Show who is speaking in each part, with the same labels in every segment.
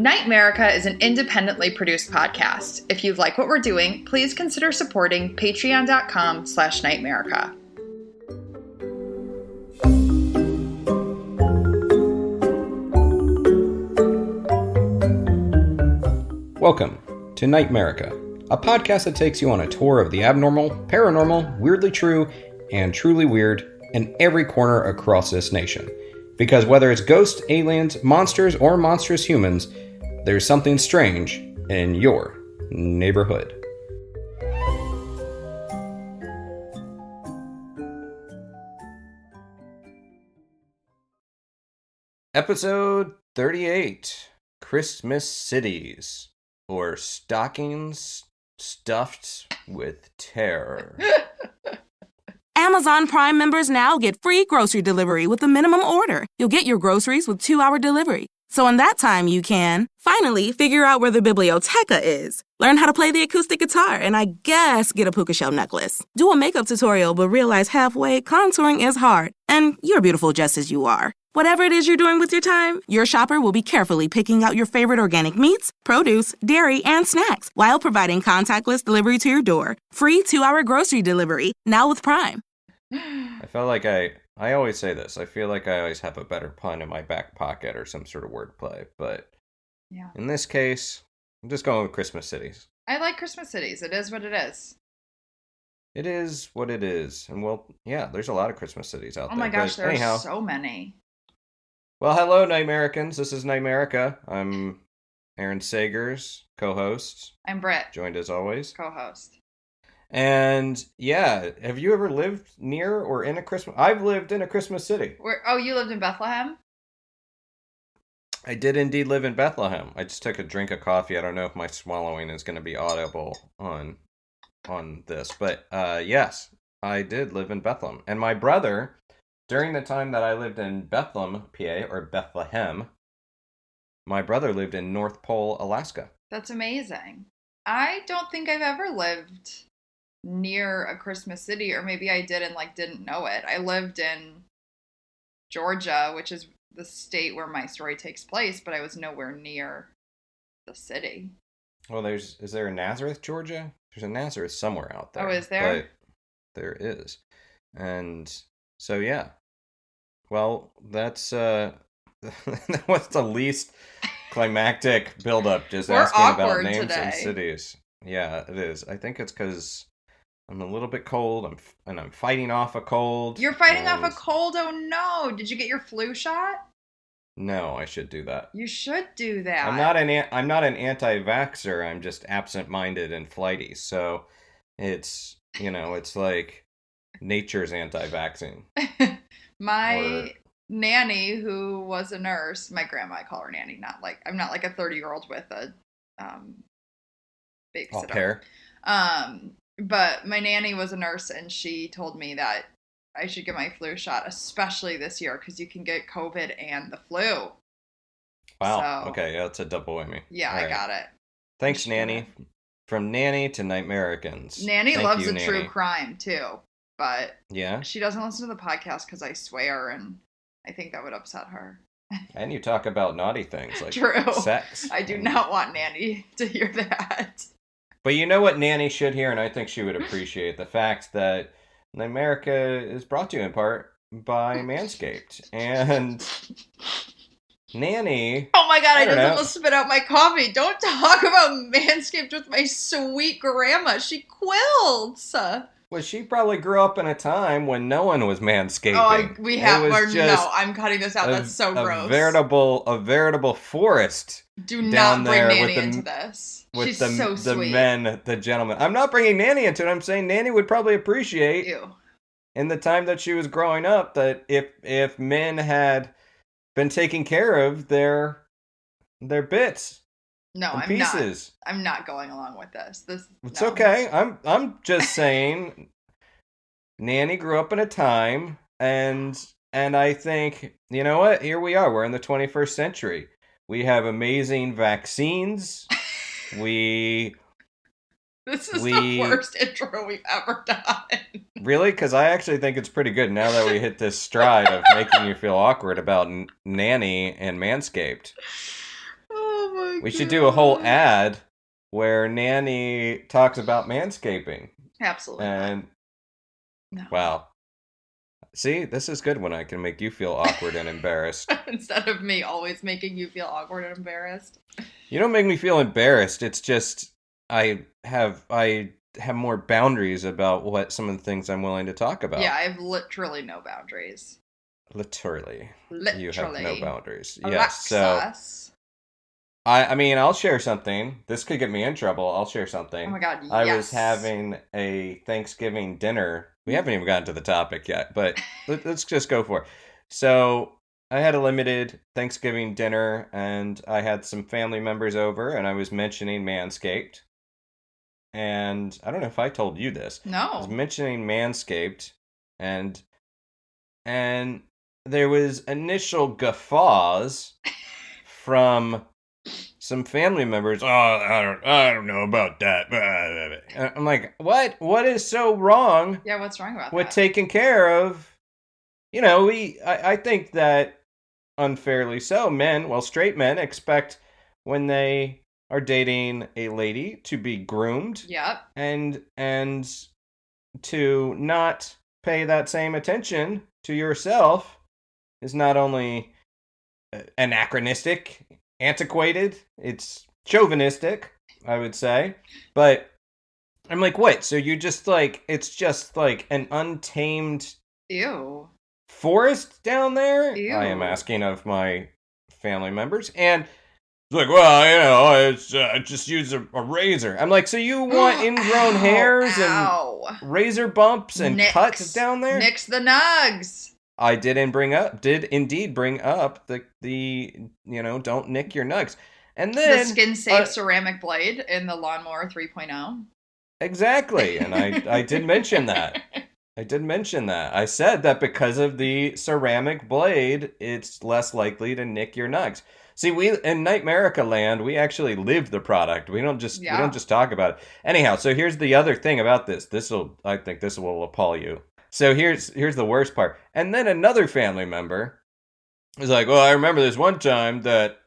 Speaker 1: NightMerica is an independently produced podcast. If you like what we're doing, please consider supporting patreon.com/NightMerica.
Speaker 2: Welcome to NightMerica, a podcast that takes you on a tour of the abnormal, paranormal, weirdly true, and truly weird in every corner across this nation. Because whether it's ghosts, aliens, monsters, or monstrous humans, there's something strange in your neighborhood. Episode 38, Christmas Cities, or Stockings Stuffed with Terror.
Speaker 3: Amazon Prime members now get free grocery delivery with a minimum order. You'll get your groceries with 2-hour delivery. So in that time, you can finally figure out where the biblioteca is, learn how to play the acoustic guitar, and I guess get a puka shell necklace. Do a makeup tutorial, but realize halfway contouring is hard, and you're beautiful just as you are. Whatever it is you're doing with your time, your shopper will be carefully picking out your favorite organic meats, produce, dairy, and snacks while providing contactless delivery to your door. Free 2-hour grocery delivery, now with Prime.
Speaker 2: I felt like I always say this. I feel like I always have a better pun in my back pocket or some sort of wordplay. But
Speaker 1: Yeah.
Speaker 2: In this case, I'm just going with Christmas Cities.
Speaker 1: I like Christmas Cities. It is what it is.
Speaker 2: It is what it is. And well, yeah, there's a lot of Christmas Cities out there.
Speaker 1: Oh my gosh, there
Speaker 2: anyhow,
Speaker 1: are so many.
Speaker 2: Well, hello, NightMericans. This is NightMerica. I'm Aaron Sagers, co-host.
Speaker 1: I'm Britt,
Speaker 2: Joined as always.
Speaker 1: co-host.
Speaker 2: And yeah, have you ever lived near or in a Christmas? I've lived in a Christmas city.
Speaker 1: You lived in Bethlehem?
Speaker 2: I did indeed live in Bethlehem. I just took a drink of coffee. I don't know if my swallowing is going to be audible on this, but yes, I did live in Bethlehem. And my brother, during the time that I lived in Bethlehem, PA, or Bethlehem, my brother lived in North Pole, Alaska.
Speaker 1: That's amazing. I don't think I've ever lived near a Christmas city, or maybe I did and didn't know it. I lived in Georgia, which is the state where my story takes place, but I was nowhere near the city.
Speaker 2: Well, is there a Nazareth, Georgia? There's a Nazareth somewhere out there.
Speaker 1: Oh, is there?
Speaker 2: But there is. And so, yeah. Well, that's that was the least climactic build-up, just
Speaker 1: We're
Speaker 2: asking about
Speaker 1: awkward
Speaker 2: names
Speaker 1: today.
Speaker 2: and cities. Yeah, it is. I think it's because I'm a little bit cold, I'm fighting off a cold.
Speaker 1: You're fighting off a cold? Oh no! Did you get your flu shot?
Speaker 2: No, I should do that.
Speaker 1: You should do that.
Speaker 2: I'm not an anti-vaxxer. I'm just absent-minded and flighty. So it's it's like nature's anti-vaxxing.
Speaker 1: My nanny, who was a nurse, my grandma, I call her nanny. I'm not like a 30-year-old with a babysitter.
Speaker 2: Au pair.
Speaker 1: But my nanny was a nurse, and she told me that I should get my flu shot, especially this year, because you can get COVID and the flu.
Speaker 2: Wow.
Speaker 1: So,
Speaker 2: Okay, yeah, that's a double whammy.
Speaker 1: Yeah,
Speaker 2: All
Speaker 1: I got it.
Speaker 2: Thanks, Nanny. From Nanny to NightMericans.
Speaker 1: Nanny loves
Speaker 2: you,
Speaker 1: a
Speaker 2: Nanny.
Speaker 1: true crime, too. But
Speaker 2: Yeah?
Speaker 1: she doesn't listen to the podcast because I swear, and I think that would upset her.
Speaker 2: And you talk about naughty things like
Speaker 1: True.
Speaker 2: sex.
Speaker 1: I do not want Nanny to hear that.
Speaker 2: But you know what Nanny should hear, and I think she would appreciate the fact that NightMerica is brought to you in part by Manscaped. And Nanny...
Speaker 1: Oh my god, I just
Speaker 2: know.
Speaker 1: almost spit out my coffee. Don't talk about Manscaped with my sweet grandma. She quilts.
Speaker 2: Well, she probably grew up in a time when no one was manscaping.
Speaker 1: I'm cutting this out. That's so gross.
Speaker 2: A veritable forest.
Speaker 1: Do
Speaker 2: down
Speaker 1: not bring
Speaker 2: there
Speaker 1: Nanny
Speaker 2: with
Speaker 1: into this.
Speaker 2: With
Speaker 1: She's
Speaker 2: the
Speaker 1: so sweet.
Speaker 2: men, the gentlemen. I'm not bringing Nanny into it. I'm saying Nanny would probably appreciate
Speaker 1: Ew.
Speaker 2: in the time that she was growing up that if men had been taking care of their bits.
Speaker 1: No,
Speaker 2: and
Speaker 1: I'm
Speaker 2: pieces.
Speaker 1: not. I'm not going along with this.
Speaker 2: It's okay. I'm just saying Nanny grew up in a time and I think, you know what? Here we are. We're in the 21st century. We have amazing vaccines.
Speaker 1: This is the worst intro we've ever done.
Speaker 2: Really? Because I actually think it's pretty good now that we hit this stride of making you feel awkward about Nanny and Manscaped.
Speaker 1: Oh my
Speaker 2: We should do a whole ad where Nanny talks about manscaping.
Speaker 1: Absolutely.
Speaker 2: And
Speaker 1: no.
Speaker 2: Wow. See, this is good when I can make you feel awkward and embarrassed.
Speaker 1: Instead of me always making you feel awkward and embarrassed.
Speaker 2: You don't make me feel embarrassed. It's just I have more boundaries about what some of the things I'm willing to talk about.
Speaker 1: Yeah, I have literally no boundaries.
Speaker 2: Literally. You have no boundaries.
Speaker 1: Alexis.
Speaker 2: Yes. So I mean, I'll share something. This could get me in trouble. I'll share something.
Speaker 1: Oh my God, yes.
Speaker 2: I was having a Thanksgiving dinner. We haven't even gotten to the topic yet, but let's just go for it. So I had a limited Thanksgiving dinner, and I had some family members over, and I was mentioning Manscaped. And I don't know if I told you this.
Speaker 1: No.
Speaker 2: I was mentioning Manscaped, and there was initial guffaws from some family members. Oh, I don't know about that. I'm like, what? What is so wrong?
Speaker 1: Yeah, what's wrong about
Speaker 2: with
Speaker 1: that?
Speaker 2: Taking care of? I think that unfairly so, straight men expect when they are dating a lady to be groomed.
Speaker 1: Yep.
Speaker 2: And to not pay that same attention to yourself is not only anachronistic, antiquated, it's chauvinistic, I would say. But I'm like, what? So you just it's just like an untamed
Speaker 1: Ew.
Speaker 2: forest down there?
Speaker 1: Ew.
Speaker 2: I am asking of my family members. And it's like, well, I just use a razor. I'm like, so you want ingrown hairs and razor bumps and cuts down there?
Speaker 1: Nix the nugs.
Speaker 2: I did indeed bring up the don't nick your nugs. And then
Speaker 1: the skin safe ceramic blade in the lawnmower 3.0.
Speaker 2: Exactly. And I did mention that. I said that because of the ceramic blade, it's less likely to nick your nugs. See, we in NightMerica land, we actually live the product. We don't just talk about it. Anyhow, so here's the other thing about this. I think this will appall you. So here's the worst part. And then another family member was like, well, I remember this one time that,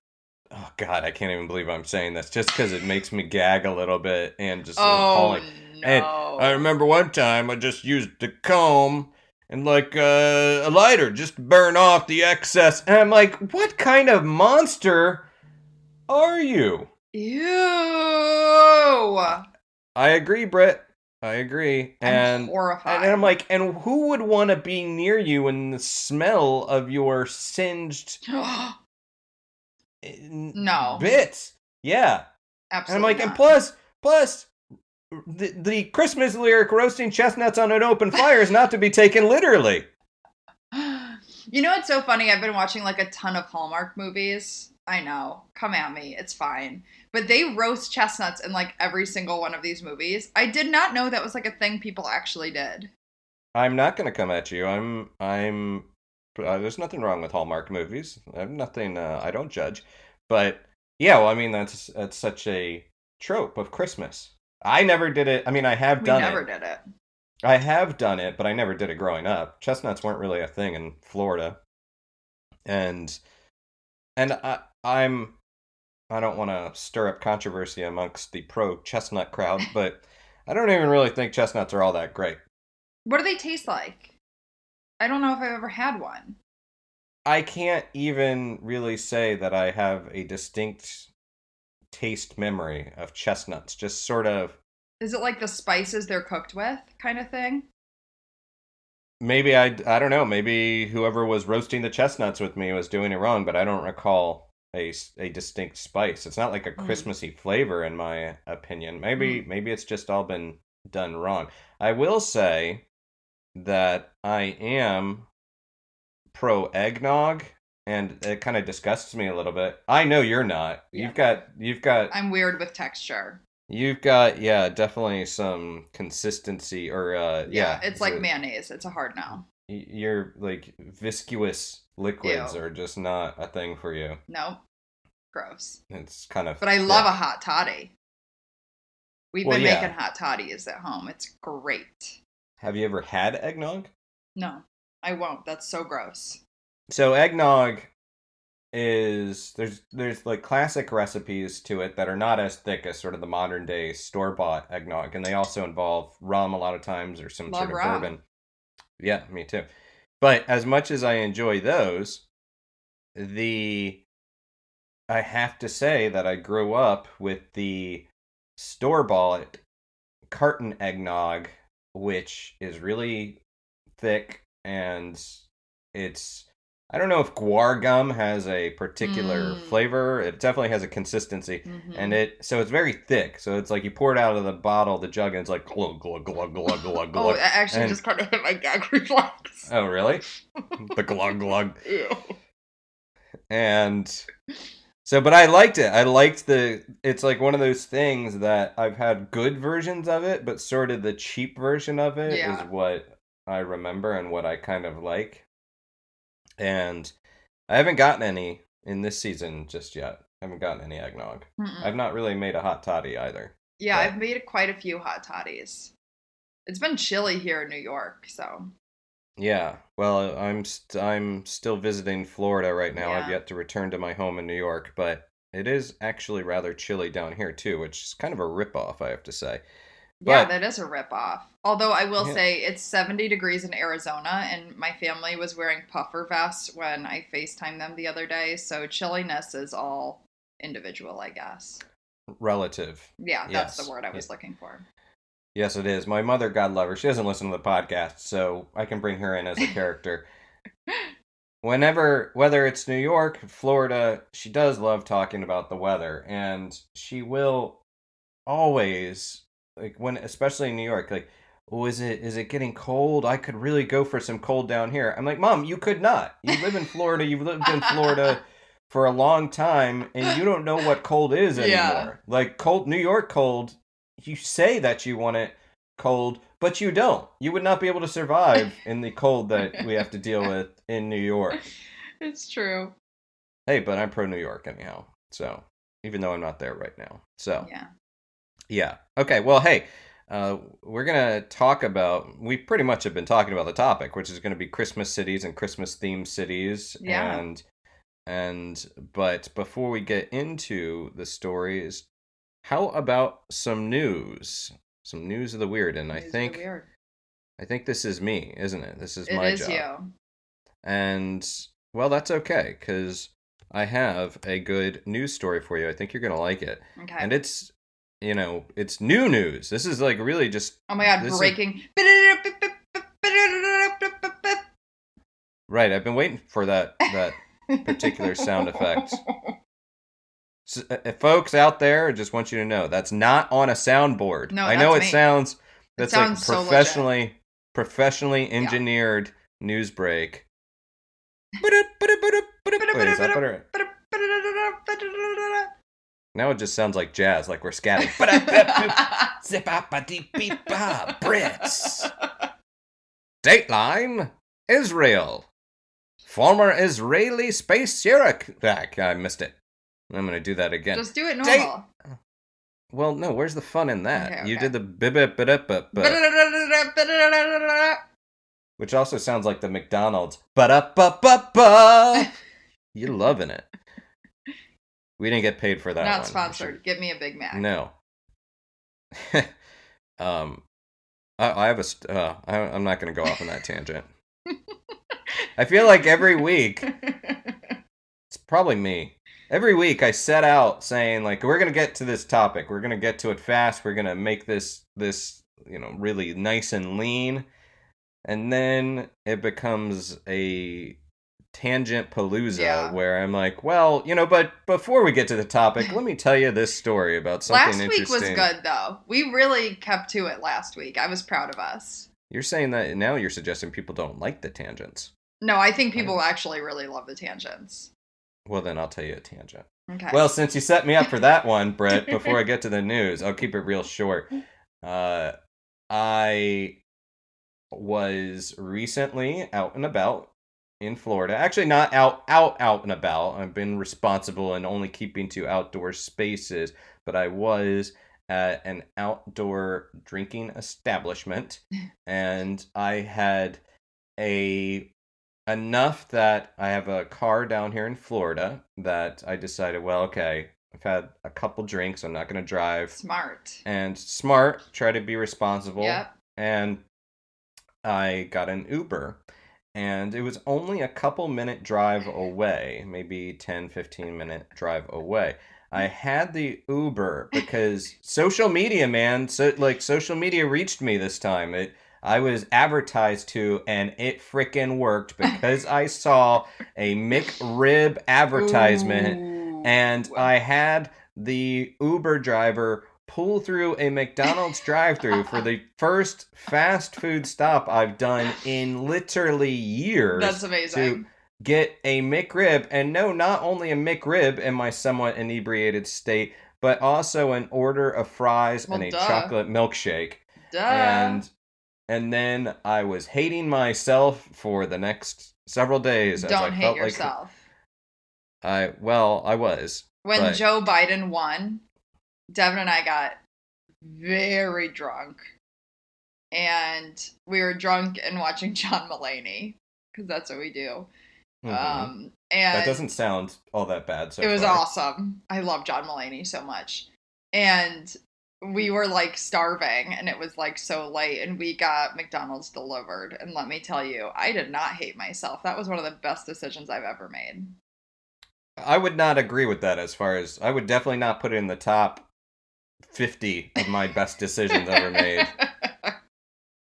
Speaker 2: oh God, I can't even believe I'm saying this just because it makes me gag a little bit and just appalling.
Speaker 1: No.
Speaker 2: And I remember one time I just used the comb and a lighter just to burn off the excess. And I'm like, what kind of monster are you?
Speaker 1: Ew.
Speaker 2: I agree, Britt. I agree.
Speaker 1: I'm horrified.
Speaker 2: And I'm like, and who would want to be near you in the smell of your singed bits? Yeah.
Speaker 1: Absolutely.
Speaker 2: And I'm like,
Speaker 1: not.
Speaker 2: and plus, the Christmas lyric roasting chestnuts on an open fire is not to be taken literally.
Speaker 1: You know what's so funny? I've been watching a ton of Hallmark movies. I know. Come at me. It's fine. But they roast chestnuts in every single one of these movies. I did not know that was a thing people actually did. I'm
Speaker 2: not going to come at you. There's nothing wrong with Hallmark movies. I have nothing, I don't judge. But yeah, well, I mean, that's such a trope of Christmas. I never did it. I mean, I have done it. We never
Speaker 1: did it.
Speaker 2: I have done it, but I never did it growing up. Chestnuts weren't really a thing in Florida. And I don't want to stir up controversy amongst the pro-chestnut crowd, but I don't even really think chestnuts are all that great.
Speaker 1: What do they taste like? I don't know if I've ever had one.
Speaker 2: I can't even really say that I have a distinct taste memory of chestnuts. Just sort of...
Speaker 1: Is it like the spices they're cooked with kind of thing?
Speaker 2: Maybe I don't know. Maybe whoever was roasting the chestnuts with me was doing it wrong, but I don't recall a distinct spice. It's not like a Christmassy flavor in my opinion. Maybe it's just all been done wrong. I will say that I am pro eggnog, and it kind of disgusts me a little bit. I know you're not. Yeah. You've got
Speaker 1: I'm weird with texture.
Speaker 2: You've got definitely some consistency or
Speaker 1: it's like mayonnaise. It's a hard no.
Speaker 2: Your viscous liquids are just not a thing for you.
Speaker 1: No. Gross.
Speaker 2: It's kind of...
Speaker 1: But I love a hot toddy. We've been making hot toddies at home. It's great.
Speaker 2: Have you ever had eggnog?
Speaker 1: No, I won't. That's so gross.
Speaker 2: So eggnog is there's like classic recipes to it that are not as thick as sort of the modern day store-bought eggnog, and they also involve rum a lot of times or some
Speaker 1: Love
Speaker 2: sort of
Speaker 1: rum.
Speaker 2: bourbon. Yeah, me too. But as much as I enjoy those, I have to say that I grew up with the store-bought carton eggnog, which is really thick, and it's I don't know if guar gum has a particular flavor. It definitely has a consistency, and it's very thick. So it's like you pour it out of the bottle, the jug, and it's like glug glug glug glug glug glug.
Speaker 1: Oh, it actually just kind of hit my gag reflex.
Speaker 2: Oh, really? The glug glug.
Speaker 1: Ew.
Speaker 2: And so, but I liked it. I liked it's like one of those things that I've had good versions of it, but sort of the cheap version of it is what I remember and what I kind of like. And I haven't gotten any in this season just yet. I haven't gotten any eggnog. I've not really made a hot toddy either.
Speaker 1: Yeah, I've made quite a few hot toddies. It's been chilly here in New York, so.
Speaker 2: Yeah, well, I'm still visiting Florida right now.
Speaker 1: Yeah.
Speaker 2: I've yet to return to my home in New York, but it is actually rather chilly down here too, which is kind of a ripoff, I have to say.
Speaker 1: Yeah, that is a ripoff. Although I will say it's 70 degrees in Arizona, and my family was wearing puffer vests when I FaceTimed them the other day, so chilliness is all individual, I guess.
Speaker 2: Relative.
Speaker 1: Yeah, that's the word I was looking for.
Speaker 2: Yes, it is. My mother, God love her, she doesn't listen to the podcast, so I can bring her in as a character. Whether it's New York, Florida, she does love talking about the weather, and she will always, like especially in New York, like, oh, is it getting cold? I could really go for some cold down here. I'm like, Mom, you could not. You live in Florida. You've lived in Florida for a long time, and you don't know what cold is anymore.
Speaker 1: Yeah.
Speaker 2: Like New York cold, you say that you want it cold, but you don't. You would not be able to survive in the cold that we have to deal with in New York.
Speaker 1: It's true.
Speaker 2: Hey, but I'm pro New York anyhow. So, even though I'm not there right now. So, yeah. Okay, well, hey, we're going to talk about, we pretty much have been talking about the topic, which is going to be Christmas cities and Christmas themed cities.
Speaker 1: Yeah.
Speaker 2: But before we get into the stories, how about some news? Some news of the weird. And I think this is me, isn't it? This is my job. It is you. And, well, that's okay, because I have a good news story for you. I think you're going to like it. Okay. And it's, it's new news. This is like really just...
Speaker 1: Oh my God, breaking...
Speaker 2: Right, I've been waiting for that particular sound effect. So, folks out there, I just want you to know, that's not on a soundboard.
Speaker 1: No,
Speaker 2: I know
Speaker 1: that's
Speaker 2: it
Speaker 1: me.
Speaker 2: sounds... That's like
Speaker 1: so
Speaker 2: professionally engineered news break. Wait, is that better? Now it just sounds like jazz, like we're scatting. Brits. Dateline, Israel. Former Israeli space back. I missed it. I'm going to do that again.
Speaker 1: Just do it normal.
Speaker 2: Well, no, where's the fun in that?
Speaker 1: Okay.
Speaker 2: You did the which also sounds like the McDonald's. You're loving it. We didn't get paid for that.
Speaker 1: Not sponsored. Give me a Big Mac.
Speaker 2: No. I have I'm not going to go off on that tangent. I feel like every week, it's probably me. Every week I set out saying, like, we're going to get to this topic. We're going to get to it fast. We're going to make this, really nice and lean. And then it becomes a tangent palooza where I'm like, well, but before we get to the topic, let me tell you this story about something interesting.
Speaker 1: Last week was good, though. We really kept to it last week. I was proud of us.
Speaker 2: You're saying that now you're suggesting people don't like the tangents.
Speaker 1: No, I think people actually really love the tangents.
Speaker 2: Well, then I'll tell you a tangent.
Speaker 1: Okay.
Speaker 2: Well, since you set me up for that one, Brett, before I get to the news, I'll keep it real short. I was recently out and about in Florida. Actually, not out and about. I've been responsible and only keeping to outdoor spaces, but I was at an outdoor drinking establishment, and I had a enough that I have a car down here in Florida that I decided, well, okay, I've had a couple drinks. I'm not going to drive.
Speaker 1: Smart.
Speaker 2: And smart, try to be responsible.
Speaker 1: Yep.
Speaker 2: And I got an Uber. And it was only a couple minute drive away, maybe 10, 15-minute drive away. I had the Uber because social media, man, social media reached me this time. I was advertised to, and it frickin' worked because I saw a McRib advertisement.
Speaker 1: Ooh.
Speaker 2: And I had the Uber driver pull through a McDonald's drive-thru for the first fast food stop I've done in literally years.
Speaker 1: That's amazing.
Speaker 2: To get a McRib, and no, not only a McRib in my somewhat inebriated state, but also an order of fries and a chocolate milkshake.
Speaker 1: Duh.
Speaker 2: And then I was hating myself for the next several days.
Speaker 1: Don't hate yourself.
Speaker 2: I was.
Speaker 1: When Joe Biden won, Devin and I got very drunk. And we were drunk and watching John Mulaney, because that's what we do.
Speaker 2: Mm-hmm.
Speaker 1: And
Speaker 2: that doesn't sound all that bad so far.
Speaker 1: It was awesome. I love John Mulaney so much. And we were like starving, and it was like so late, and we got McDonald's delivered. And let me tell you, I did not hate myself. That was one of the best decisions I've ever made.
Speaker 2: I would not agree with that. As far as I would definitely not put it in the top 50 of my best decisions ever made.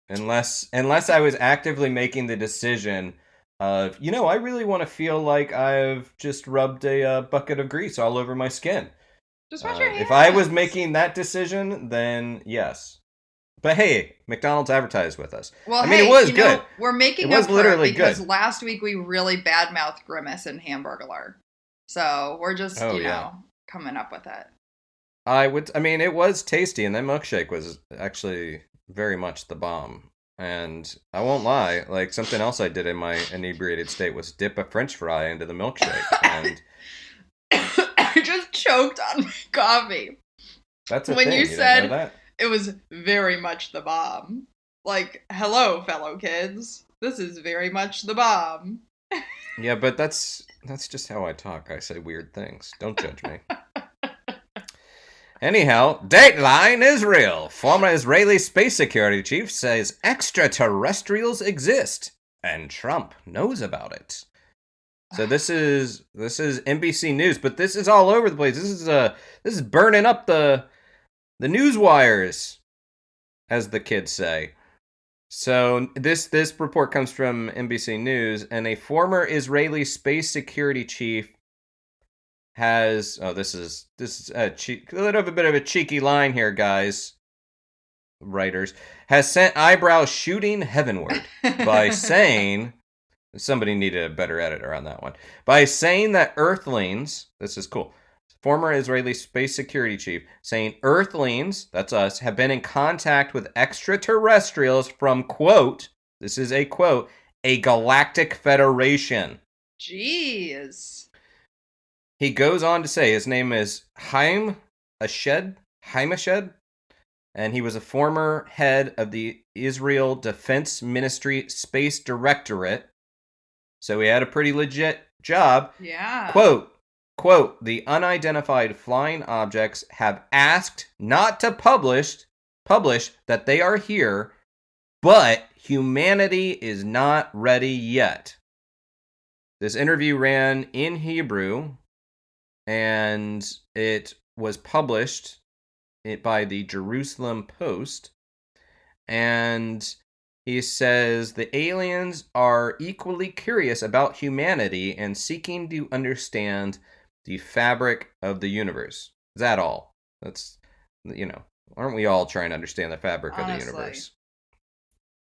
Speaker 2: Unless I was actively making the decision of, I really want to feel like I've just rubbed a bucket of grease all over my skin.
Speaker 1: Just wash your hands.
Speaker 2: If I was making that decision, then yes. But hey, McDonald's advertised with us.
Speaker 1: Well,
Speaker 2: it was good.
Speaker 1: We're making up for it because last week we really badmouthed Grimace and Hamburglar. So we're just, coming up with it.
Speaker 2: It was tasty, and that milkshake was actually very much the bomb. And I won't lie, like something else I did in my inebriated state was dip a French fry into the milkshake. And
Speaker 1: I just choked on my coffee.
Speaker 2: That's a
Speaker 1: when
Speaker 2: thing.
Speaker 1: You said that? It was very much the bomb. Like, hello, fellow kids. This is very much the bomb.
Speaker 2: Yeah, but that's just how I talk. I say weird things. Don't judge me. Anyhow, Dateline Israel. Former Israeli space security chief says extraterrestrials exist, and Trump knows about it. So this is NBC News, but this is all over the place. This is burning up the news wires, as the kids say. So this report comes from NBC News, and a former Israeli space security chief has this is a little bit of a cheeky line here, guys. Writers has sent eyebrows shooting heavenward by saying somebody needed a better editor on that one, by saying that Earthlings, this is cool. Former Israeli space security chief saying Earthlings, that's us, have been in contact with extraterrestrials from, quote, this is a quote, a galactic federation.
Speaker 1: Jeez.
Speaker 2: He goes on to say his name is Haim Ashed, and he was a former head of the Israel Defense Ministry Space Directorate. So he had a pretty legit job.
Speaker 1: Yeah.
Speaker 2: Quote, the unidentified flying objects have asked not to publish that they are here, but humanity is not ready yet. This interview ran in Hebrew, and it was published by the Jerusalem Post. And he says the aliens are equally curious about humanity and seeking to understand the fabric of the universe. Is that all? That's, aren't we all trying to understand the fabric of the universe?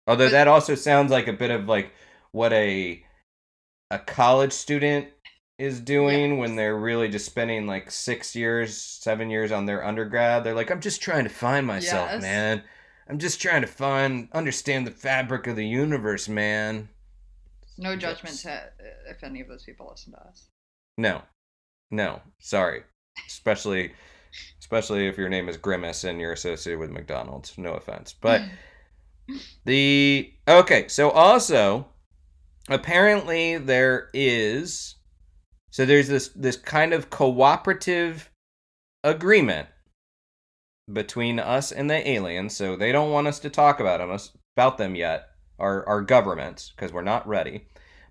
Speaker 2: Although that also sounds like a bit of like what a college student is doing when they're really just spending like 7 years on their undergrad. They're like, I'm just trying to find myself, man. I'm just trying to understand the fabric of the universe, man.
Speaker 1: No judgment if any of those people listen to us.
Speaker 2: No, sorry. Especially if your name is Grimace and you're associated with McDonald's. No offense. But so also, apparently there is, so there's this kind of cooperative agreement between us and the aliens. So they don't want us to talk about them yet, our governments, because we're not ready.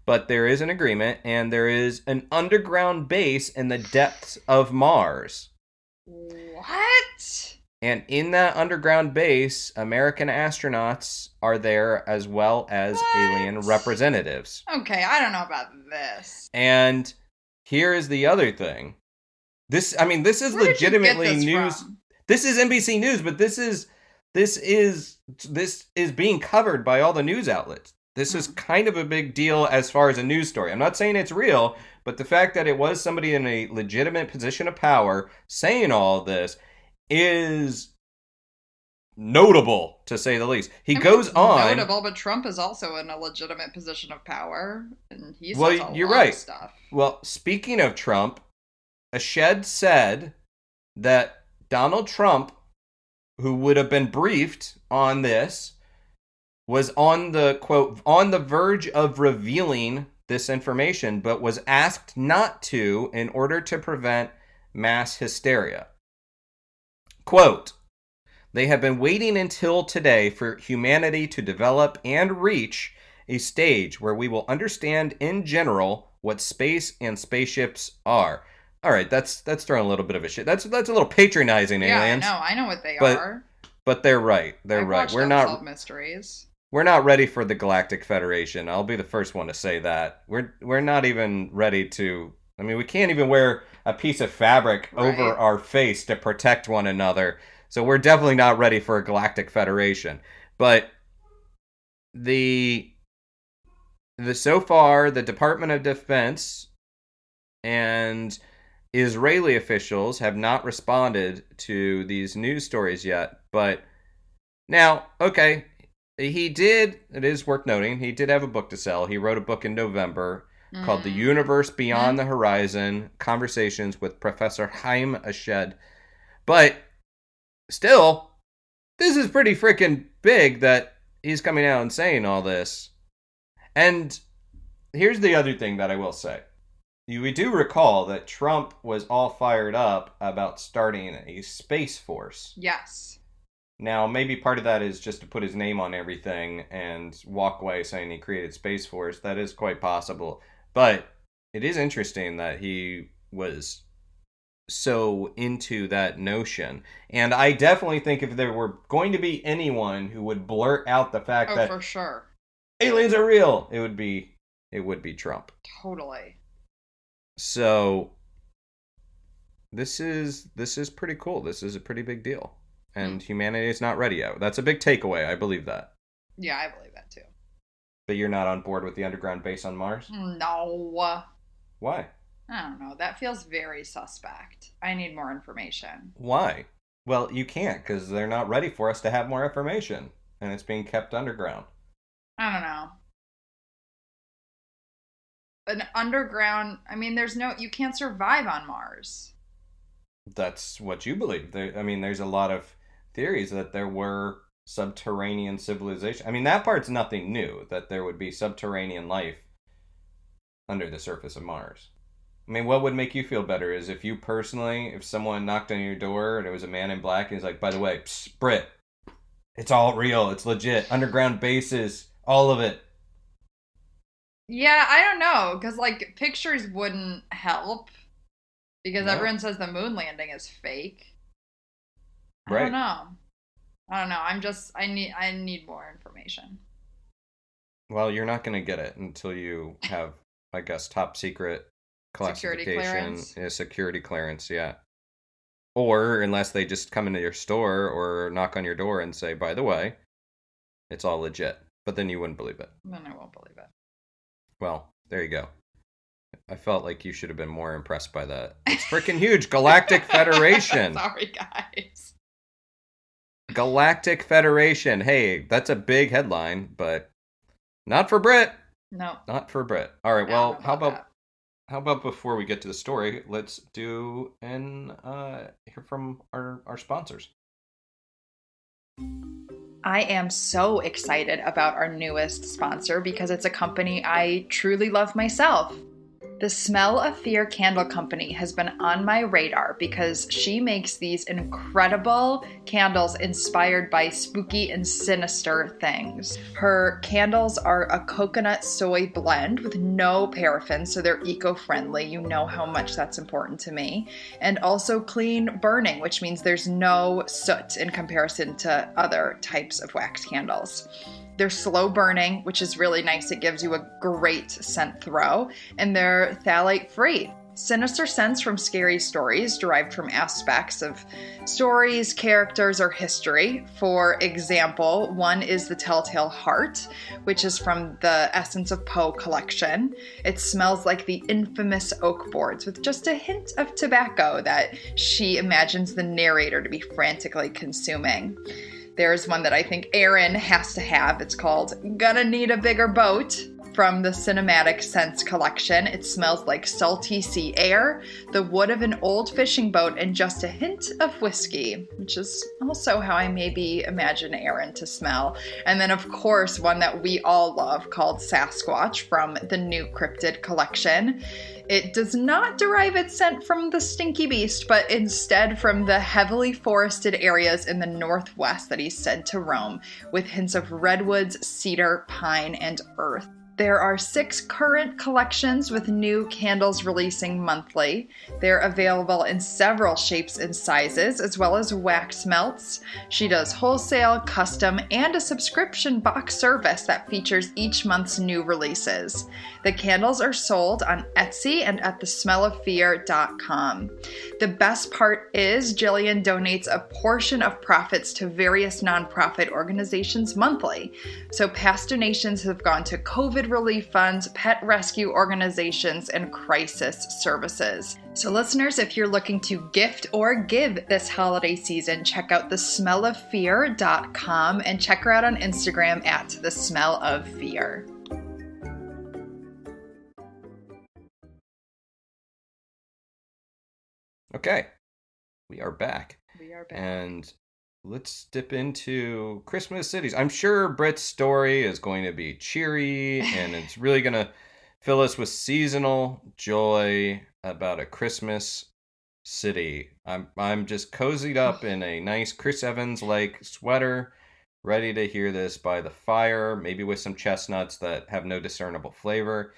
Speaker 2: But there is an agreement, and there is an underground base in the depths of Mars.
Speaker 1: What?
Speaker 2: And in that underground base, American astronauts are there, as well as alien representatives.
Speaker 1: Okay, I don't know about this.
Speaker 2: And here is the other thing. This is
Speaker 1: Where
Speaker 2: legitimately
Speaker 1: did you get this
Speaker 2: news.
Speaker 1: from?
Speaker 2: This is NBC News, but this is being covered by all the news outlets. This is kind of a big deal as far as a news story. I'm not saying it's real, but the fact that it was somebody in a legitimate position of power saying all this is notable, to say the least. He goes on.
Speaker 1: Notable, but Trump is also in a legitimate position of power, and he says a
Speaker 2: You're
Speaker 1: lot
Speaker 2: right.
Speaker 1: of stuff.
Speaker 2: Well, speaking of Trump, Ashed said that Donald Trump, who would have been briefed on this, was on the, quote, on the verge of revealing this information, but was asked not to in order to prevent mass hysteria. Quote, they have been waiting until today for humanity to develop and reach a stage where we will understand in general what space and spaceships are. All right, that's throwing a little bit of a shit. That's a little patronizing, aliens.
Speaker 1: Yeah, I know what they are.
Speaker 2: But they're right. They're
Speaker 1: I've
Speaker 2: right.
Speaker 1: watched Unsolved Mysteries.
Speaker 2: We're not ready for the Galactic Federation. I'll be the first one to say that. We're not even ready to. I mean, we can't even wear a piece of fabric over our face to protect one another. So we're definitely not ready for a Galactic Federation. But so far, the Department of Defense and Israeli officials have not responded to these news stories yet. But now, okay, it is worth noting, he did have a book to sell. He wrote a book in November called The Universe Beyond the Horizon, Conversations with Professor Haim Ashed. But still, this is pretty freaking big that he's coming out and saying all this. And here's the other thing that I will say. We do recall that Trump was all fired up about starting a space force.
Speaker 1: Yes.
Speaker 2: Now, maybe part of that is just to put his name on everything and walk away saying he created Space Force. That is quite possible. But it is interesting that he was so into that notion. And I definitely think if there were going to be anyone who would blurt out the fact that
Speaker 1: for sure,
Speaker 2: aliens are real, it would be Trump.
Speaker 1: Totally.
Speaker 2: So this is pretty cool. This is a pretty big deal. And humanity is not ready yet. That's a big takeaway. I believe that.
Speaker 1: Yeah, I believe that too.
Speaker 2: But you're not on board with the underground base on Mars?
Speaker 1: No.
Speaker 2: Why?
Speaker 1: I don't know. That feels very suspect. I need more information.
Speaker 2: Why? Well, you can't, because they're not ready for us to have more information. And it's being kept underground.
Speaker 1: I don't know. An underground... I mean, you can't survive on Mars.
Speaker 2: That's what you believe. There's a lot of theories that there were subterranean civilization. I mean, that part's nothing new, that there would be subterranean life under the surface of Mars. I mean, what would make you feel better is if someone knocked on your door and it was a man in black and he's like, by the way, psst, Brit, it's all real, it's legit, underground bases, all of it.
Speaker 1: Yeah, I don't know, because, pictures wouldn't help, because everyone says the moon landing is fake.
Speaker 2: Right.
Speaker 1: I don't know. I need more information.
Speaker 2: Well, you're not going to get it until you have, I guess, top secret classification. Security clearance, yeah. Or unless they just come into your store or knock on your door and say, by the way, it's all legit. But then you wouldn't believe it.
Speaker 1: Then I won't believe it.
Speaker 2: Well, there you go. I felt like you should have been more impressed by that. It's freaking huge. Galactic Federation.
Speaker 1: Sorry, guys.
Speaker 2: Galactic Federation. Hey, that's a big headline, but not for Brit.
Speaker 1: No.
Speaker 2: Not for Brit. All right, well, how about before we get to the story, let's do and hear from our sponsors.
Speaker 1: I am so excited about our newest sponsor because it's a company I truly love myself. The Smell of Fear Candle Company has been on my radar because she makes these incredible candles inspired by spooky and sinister things. Her candles are a coconut soy blend with no paraffin, so they're eco-friendly. You know how much that's important to me. And also clean burning, which means there's no soot in comparison to other types of wax candles. They're slow burning, which is really nice. It gives you a great scent throw, and they're phthalate free. Sinister scents from scary stories derived from aspects of stories, characters, or history. For example, one is the Telltale Heart, which is from the Essence of Poe collection. It smells like the infamous oak boards with just a hint of tobacco that she imagines the narrator to be frantically consuming. There's one that I think Aaron has to have. It's called Gonna Need a Bigger Boat from the Cinematic Scents collection. It smells like salty sea air, the wood of an old fishing boat, and just a hint of whiskey, which is also how I maybe imagine Aaron to smell. And then, of course, one that we all love called Sasquatch from the New Cryptid collection. It does not derive its scent from the stinky beast, but instead from the heavily forested areas in the northwest that he's said to roam, with hints of redwoods, cedar, pine, and earth. There are 6 current collections with new candles releasing monthly. They're available in several shapes and sizes, as well as wax melts. She does wholesale, custom, and a subscription box service that features each month's new releases. The candles are sold on Etsy and at thesmelloffear.com. The best part is Jillian donates a portion of profits to various nonprofit organizations monthly. So past donations have gone to COVID relief funds, pet rescue organizations, and crisis services. So listeners, if you're looking to gift or give this holiday season, check out thesmelloffear.com and check her out on Instagram at thesmelloffear.
Speaker 2: Okay, we are back.
Speaker 1: We are back.
Speaker 2: And let's dip into Christmas cities. I'm sure Britt's story is going to be cheery and it's really going to fill us with seasonal joy about a Christmas city. I'm just cozied up in a nice Chris Evans-like sweater, ready to hear this by the fire, maybe with some chestnuts that have no discernible flavor.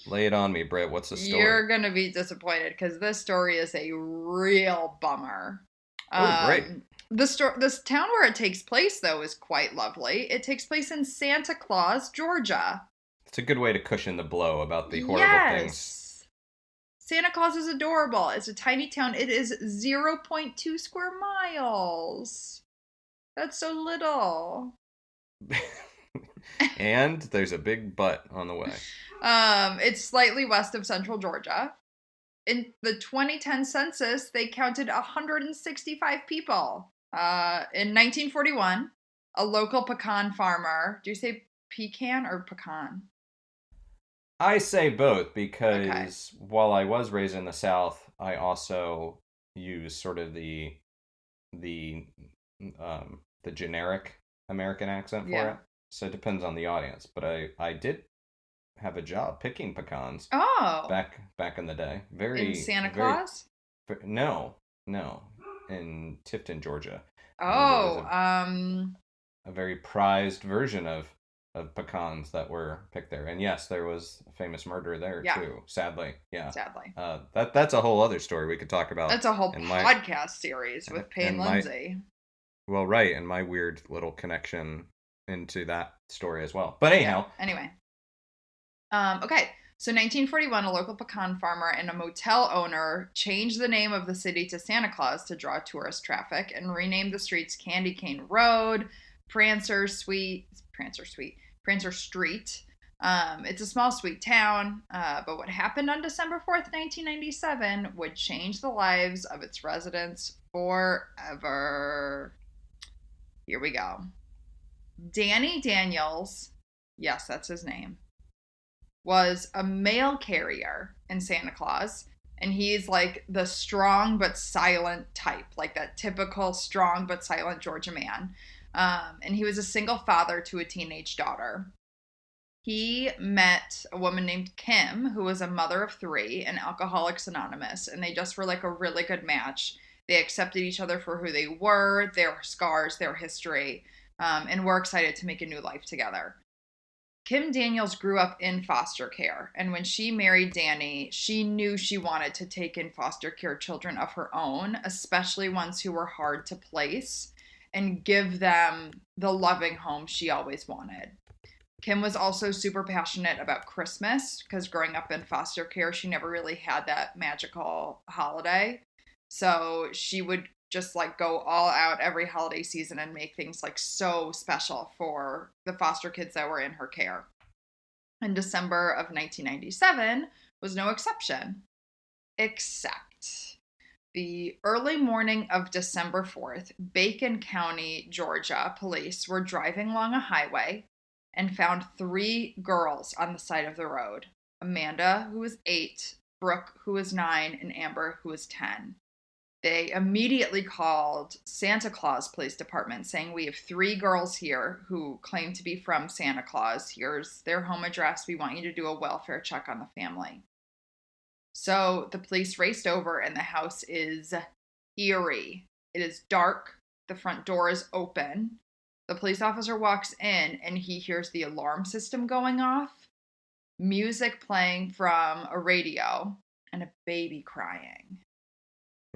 Speaker 2: Lay it on me, Britt. What's the story?
Speaker 1: You're going to be disappointed because this story is a real bummer.
Speaker 2: Oh, great.
Speaker 1: This town where it takes place, though, is quite lovely. It takes place in Santa Claus, Georgia.
Speaker 2: It's a good way to cushion the blow about the horrible things.
Speaker 1: Santa Claus is adorable. It's a tiny town. It is 0.2 square miles. That's so little.
Speaker 2: And there's a big butt on the way.
Speaker 1: It's slightly west of central Georgia. In the 2010 census, they counted 165 people. In 1941, a local pecan farmer, do you say pecan or pecan?
Speaker 2: I say both because while I was raised in the South, I also use sort of the generic American accent for it. So it depends on the audience. But I did have a job picking pecans.
Speaker 1: Oh.
Speaker 2: Back in the day.
Speaker 1: In Santa Claus?
Speaker 2: No. In Tifton, Georgia.
Speaker 1: Oh.
Speaker 2: A very prized version of pecans that were picked there. And yes, there was a famous murder there too. Sadly. Yeah.
Speaker 1: Sadly.
Speaker 2: That's a whole other story we could talk about.
Speaker 1: That's a whole podcast series with Payne Lindsay.
Speaker 2: Well, right, and my weird little connection into that story as well. But anyhow.
Speaker 1: Anyway. Okay. So 1941, a local pecan farmer and a motel owner changed the name of the city to Santa Claus to draw tourist traffic and renamed the streets Candy Cane Road, Prancer Street. It's a small, sweet town, but what happened on December 4th, 1997 would change the lives of its residents forever. Here we go. Danny Daniels, yes, that's his name, was a mail carrier in Santa Claus, and he's like the strong but silent type, like that typical strong but silent Georgia man. And he was a single father to a teenage daughter. He met a woman named Kim, who was a mother of 3 and Alcoholics Anonymous, and they just were like a really good match. They accepted each other for who they were, their scars, their history, and were excited to make a new life together. Kim Daniels grew up in foster care, and when she married Danny, she knew she wanted to take in foster care children of her own, especially ones who were hard to place, and give them the loving home she always wanted. Kim was also super passionate about Christmas because growing up in foster care, she never really had that magical holiday. So she would just like go all out every holiday season and make things like so special for the foster kids that were in her care. And December of 1997 was no exception, except the early morning of December 4th, Bacon County, Georgia police were driving along a highway and found 3 girls on the side of the road. Amanda, who was 8, Brooke, who was 9, and Amber, who was 10. They immediately called Santa Claus Police Department saying, we have 3 girls here who claim to be from Santa Claus. Here's their home address. We want you to do a welfare check on the family. So the police raced over and the house is eerie. It is dark. The front door is open. The police officer walks in and he hears the alarm system going off, music playing from a radio, and a baby crying.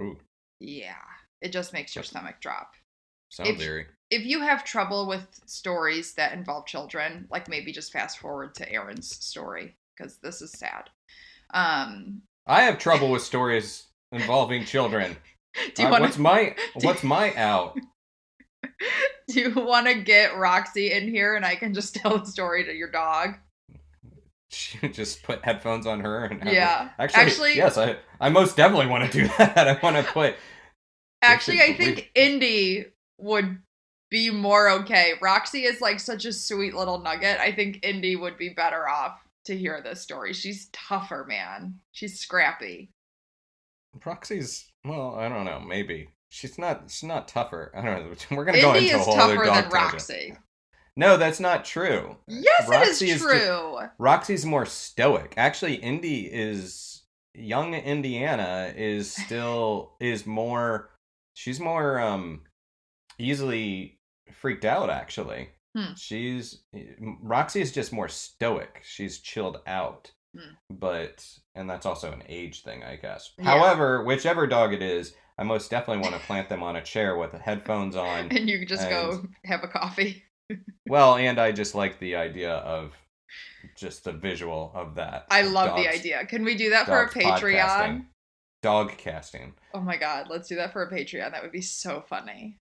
Speaker 2: Ooh.
Speaker 1: Yeah, it just makes your stomach drop.
Speaker 2: Sounds eerie.
Speaker 1: If you have trouble with stories that involve children, like maybe just fast forward to Aaron's story, because this is sad.
Speaker 2: I have trouble with stories involving children.
Speaker 1: Do you want
Speaker 2: what's my out?
Speaker 1: Do you want to get Roxy in here and I can just tell the story to your dog?
Speaker 2: Just put headphones on her and
Speaker 1: yeah.
Speaker 2: Actually, yes, I most definitely want to do that. I want to put.
Speaker 1: Actually, I think Indy would be more okay. Roxy is like such a sweet little nugget. I think Indy would be better off to hear this story. She's tougher, man. She's scrappy.
Speaker 2: Roxy's, well, I don't know, maybe. She's not tougher. I don't know. We're going to go into a whole other dog tangent. Indy is tougher than Roxy. No, that's not true.
Speaker 1: Yes, Roxy it is true.
Speaker 2: Roxy's more stoic. Actually, Indy is, young Indiana is still, she's more easily freaked out, actually. Roxy is just more stoic. She's chilled out. And that's also an age thing, I guess. Yeah. However, whichever dog it is, I most definitely want to plant them on a chair with the headphones on.
Speaker 1: And you just go have a coffee.
Speaker 2: Well, and I just like the idea of just the visual of that.
Speaker 1: I love the idea. Can we do that for a Patreon?
Speaker 2: Dog casting.
Speaker 1: Oh my god, let's do that for a Patreon. That would be so funny.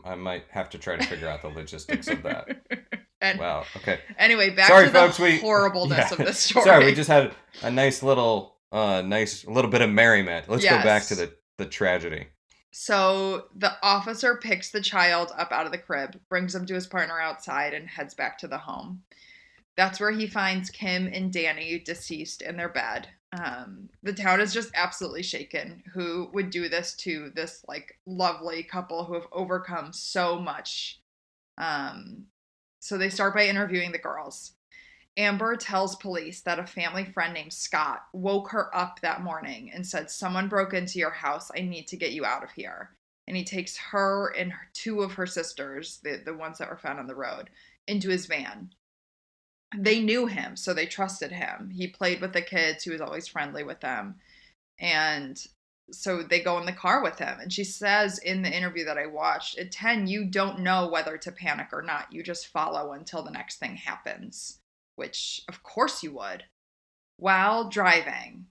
Speaker 2: I might have to try to figure out the logistics of that. Wow, okay.
Speaker 1: Anyway, back to the horribleness of this story.
Speaker 2: Sorry, we just had a nice little bit of merriment. Let's go back to the tragedy.
Speaker 1: So the officer picks the child up out of the crib, brings him to his partner outside, and heads back to the home. That's where he finds Kim and Danny deceased in their bed. The town is just absolutely shaken. Who would do this to this like lovely couple who have overcome so much? So they start by interviewing the girls. Amber tells police that a family friend named Scott woke her up that morning and said, someone broke into your house. I need to get you out of here. And he takes her and 2 of her sisters, the ones that were found on the road, into his van. They knew him, so they trusted him. He played with the kids. He was always friendly with them. And so they go in the car with him. And she says in the interview that I watched, at 10, you don't know whether to panic or not. You just follow until the next thing happens. Which, of course you would. While driving,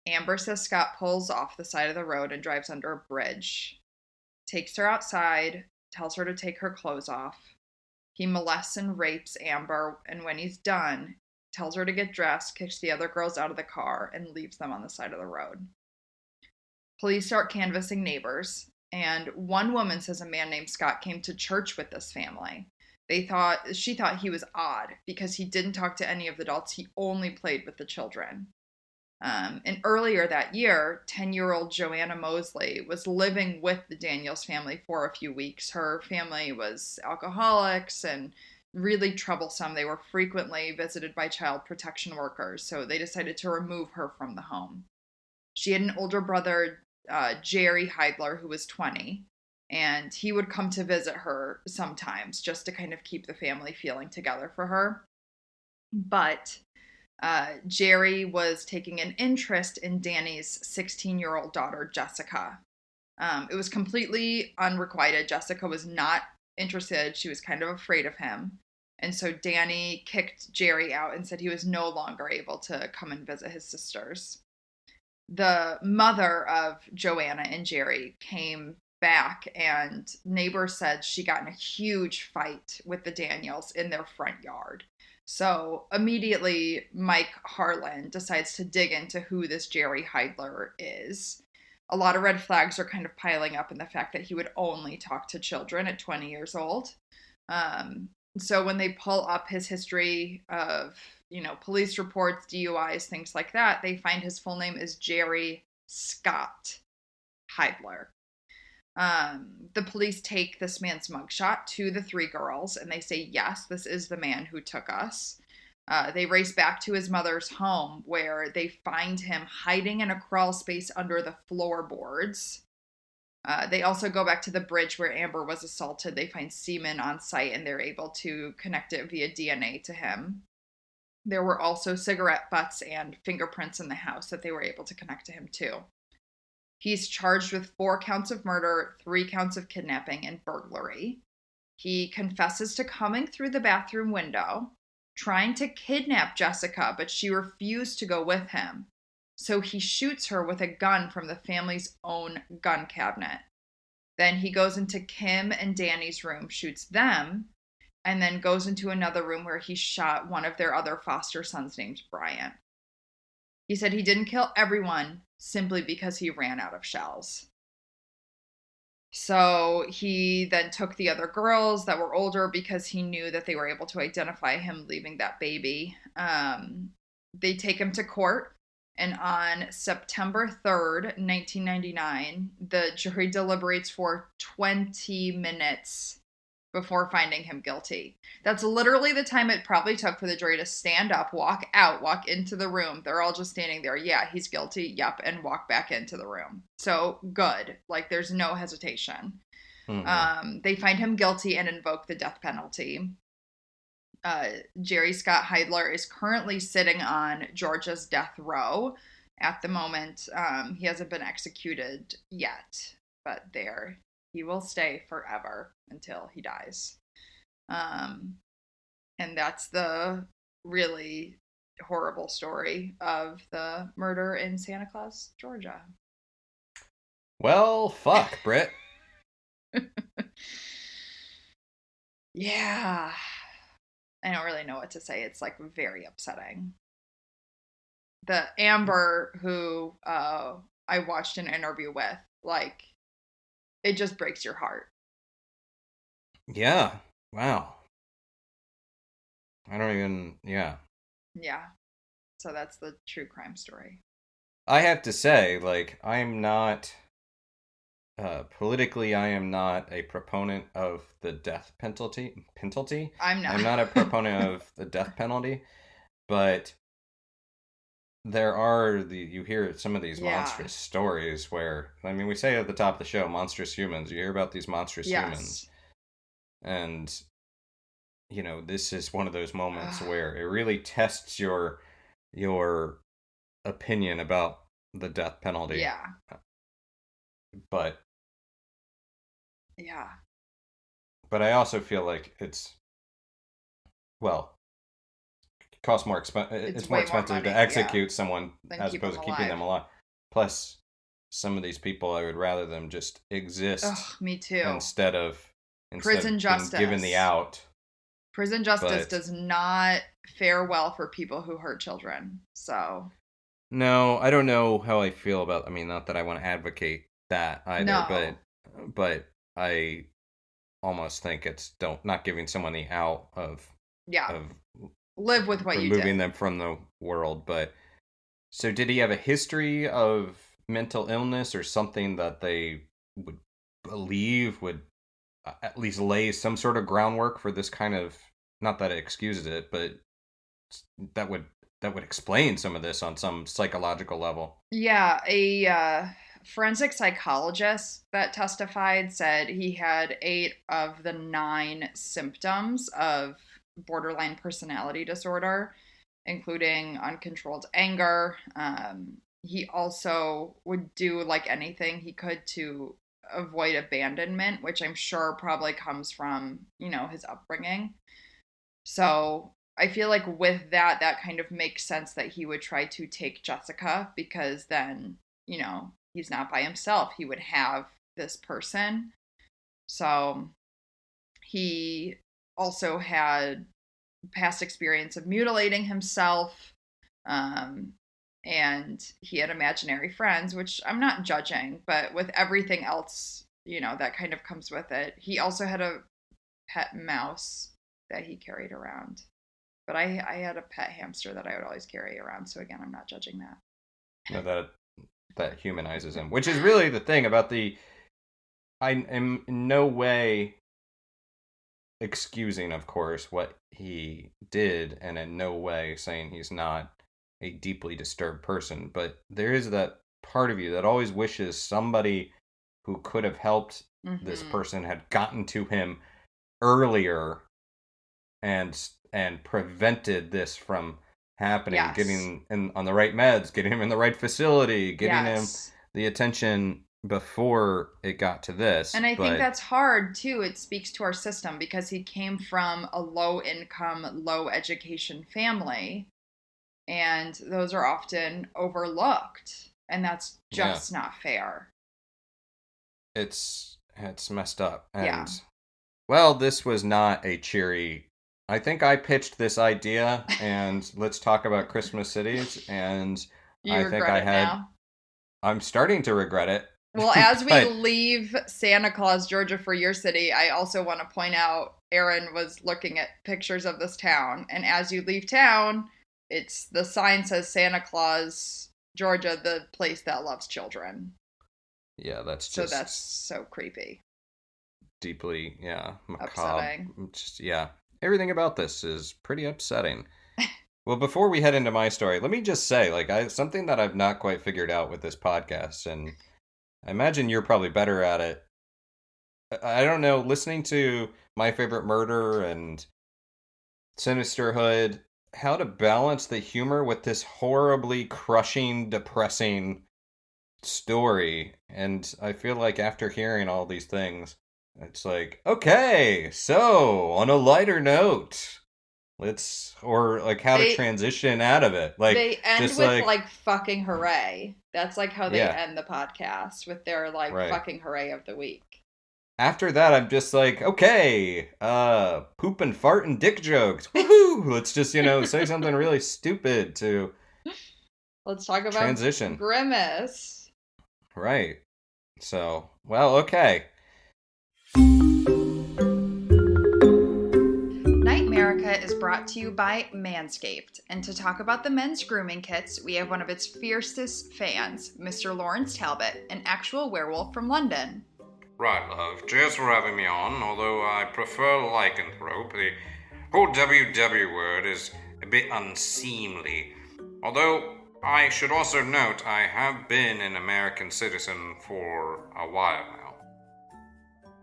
Speaker 1: Amber says Scott pulls off the side of the road and drives under a bridge. Takes her outside, tells her to take her clothes off. He molests and rapes Amber, and when he's done, tells her to get dressed, kicks the other girls out of the car, and leaves them on the side of the road. Police start canvassing neighbors, and one woman says a man named Scott came to church with this family. She thought he was odd because he didn't talk to any of the adults. He only played with the children. And earlier that year, 10-year-old Joanna Mosley was living with the Daniels family for a few weeks. Her family was alcoholics and really troublesome. They were frequently visited by child protection workers, so they decided to remove her from the home. She had an older brother, Jerry Heidler, who was 20, and he would come to visit her sometimes just to kind of keep the family feeling together for her. But Jerry was taking an interest in Danny's 16-year-old daughter, Jessica. It was completely unrequited. Jessica was not interested. She was kind of afraid of him. And so Danny kicked Jerry out and said he was no longer able to come and visit his sisters. The mother of Joanna and Jerry came back, and neighbors said she got in a huge fight with the Daniels in their front yard. So immediately, Mike Harlan decides to dig into who this Jerry Heidler is. A lot of red flags are kind of piling up in the fact that he would only talk to children at 20 years old. So when they pull up his history of, police reports, DUIs, things like that, they find his full name is Jerry Scott Heidler. The police take this man's mugshot to the three girls, and they say, yes, this is the man who took us. They race back to his mother's home, where they find him hiding in a crawl space under the floorboards. They also go back to the bridge where Amber was assaulted. They find semen on site, and they're able to connect it via DNA to him. There were also cigarette butts and fingerprints in the house that they were able to connect to him too. He's charged with 4 counts of murder, 3 counts of kidnapping, and burglary. He confesses to coming through the bathroom window, trying to kidnap Jessica, but she refused to go with him. So he shoots her with a gun from the family's own gun cabinet. Then he goes into Kim and Danny's room, shoots them, and then goes into another room where he shot one of their other foster sons named Bryant. He said he didn't kill everyone simply because he ran out of shells. So he then took the other girls that were older because he knew that they were able to identify him leaving that baby. They take him to court, and on September 3rd, 1999, the jury deliberates for 20 minutes before finding him guilty. That's literally the time it probably took for the jury to stand up, walk out, walk into the room. They're all just standing there. Yeah, he's guilty. Yep. And walk back into the room. So good. Like, there's no hesitation. Mm-hmm. They find him guilty and invoke the death penalty. Jerry Scott Heidler is currently sitting on Georgia's death row at the moment. He hasn't been executed yet, but there he will stay forever until he dies. And that's the really horrible story of the murder in Santa Claus, Georgia.
Speaker 2: Well, fuck, Britt.
Speaker 1: Yeah. I don't really know what to say. It's like very upsetting. The Amber who I watched an interview with, like, it just breaks your heart.
Speaker 2: Yeah. Wow. Yeah.
Speaker 1: Yeah. So that's the true crime story.
Speaker 2: I have to say, like, I'm not, politically, I am not a proponent of the death penalty.
Speaker 1: I'm not.
Speaker 2: I'm not a proponent of the death penalty, but there are you hear some of these monstrous stories where, I mean, we say at the top of the show, monstrous humans. You hear about these monstrous humans. And, this is one of those moments where it really tests your opinion about the death penalty.
Speaker 1: Yeah.
Speaker 2: But.
Speaker 1: Yeah.
Speaker 2: But I also feel like it's costs more it's more expensive to execute someone as opposed to keeping them alive. Plus, some of these people, I would rather them just exist.
Speaker 1: Me too.
Speaker 2: Instead of
Speaker 1: prison justice,
Speaker 2: given the out.
Speaker 1: Prison justice does not fare well for people who hurt children. So.
Speaker 2: No, I don't know how I feel about. I mean, not that I want to advocate that either, no. but I almost think it's not giving someone the out of
Speaker 1: live with what you did,
Speaker 2: removing them from the world. But So did he have a history of mental illness or something that they would believe would at least lay some sort of groundwork for this kind of, not that it excuses it, but that would explain some of this on some psychological level?
Speaker 1: Yeah, a forensic psychologist that testified said he had 8 of the 9 symptoms of borderline personality disorder, including uncontrolled anger. He also would do like anything he could to avoid abandonment, which I'm sure probably comes from, his upbringing. So I feel like with that, that kind of makes sense that he would try to take Jessica because then, he's not by himself. He would have this person. So he also had past experience of mutilating himself. And he had imaginary friends, which I'm not judging, but with everything else, that kind of comes with it. He also had a pet mouse that he carried around. But I had a pet hamster that I would always carry around. So again, I'm not judging that.
Speaker 2: No, that humanizes him, which is really the thing about I am in no way excusing, of course, what he did, and in no way saying he's not a deeply disturbed person, but there is that part of you that always wishes somebody who could have helped this person had gotten to him earlier and prevented this from happening. Yes. Getting him on the right meds, getting him in the right facility, getting him the attention before it got to this.
Speaker 1: And I think that's hard too. It speaks to our system because he came from a low income, low education family, and those are often overlooked, and that's just not fair.
Speaker 2: It's messed up. And well, this was not a cheery. I think I pitched this idea, and let's talk about Christmas cities, and I think I had. Now? I'm starting to regret it.
Speaker 1: Well, as we leave Santa Claus, Georgia, for your city, I also want to point out Aaron was looking at pictures of this town, and as you leave town, the sign says Santa Claus, Georgia, the place that loves children.
Speaker 2: Yeah, that's
Speaker 1: so creepy.
Speaker 2: Deeply, macabre.
Speaker 1: Upsetting.
Speaker 2: Everything about this is pretty upsetting. Well, before we head into my story, let me just say, something that I've not quite figured out with this podcast, and I imagine you're probably better at it. I don't know, listening to My Favorite Murder and Sinisterhood, how to balance the humor with this horribly crushing, depressing story. And I feel like after hearing all these things, it's like, okay, so on a lighter note, how to transition out of it.
Speaker 1: They end with fucking hooray. That's how they end the podcast, with their fucking hooray of the week.
Speaker 2: After that, I'm just like, okay, poop and fart and dick jokes. Woohoo! Let's just, say something really stupid to
Speaker 1: Let's talk about
Speaker 2: transition.
Speaker 1: Grimace.
Speaker 2: Right. So, well, okay.
Speaker 1: NightMerica is brought to you by Manscaped. And to talk about the men's grooming kits, we have one of its fiercest fans, Mr. Lawrence Talbot, an actual werewolf from London.
Speaker 4: Right, love. Cheers for having me on, although I prefer lycanthrope. The whole WW word is a bit unseemly. Although, I should also note, I have been an American citizen for a while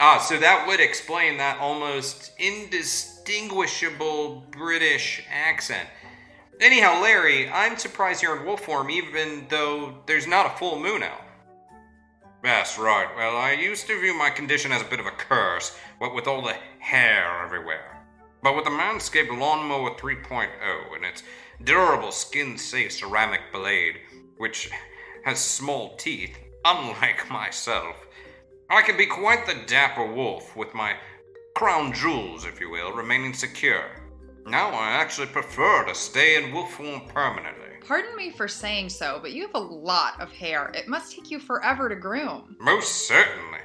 Speaker 4: now. So that would explain that almost indistinguishable British accent. Anyhow, Larry, I'm surprised you're in wolf form even though there's not a full moon out. That's right. Well, I used to view my condition as a bit of a curse, what with all the hair everywhere. But with the Manscaped Lawnmower 3.0 and its durable skin-safe ceramic blade, which has small teeth, unlike myself, I can be quite the dapper wolf with my crown jewels, if you will, remaining secure. Now I actually prefer to stay in wolf form permanently.
Speaker 1: Pardon me for saying so, but you have a lot of hair. It must take you forever to groom.
Speaker 4: Most certainly.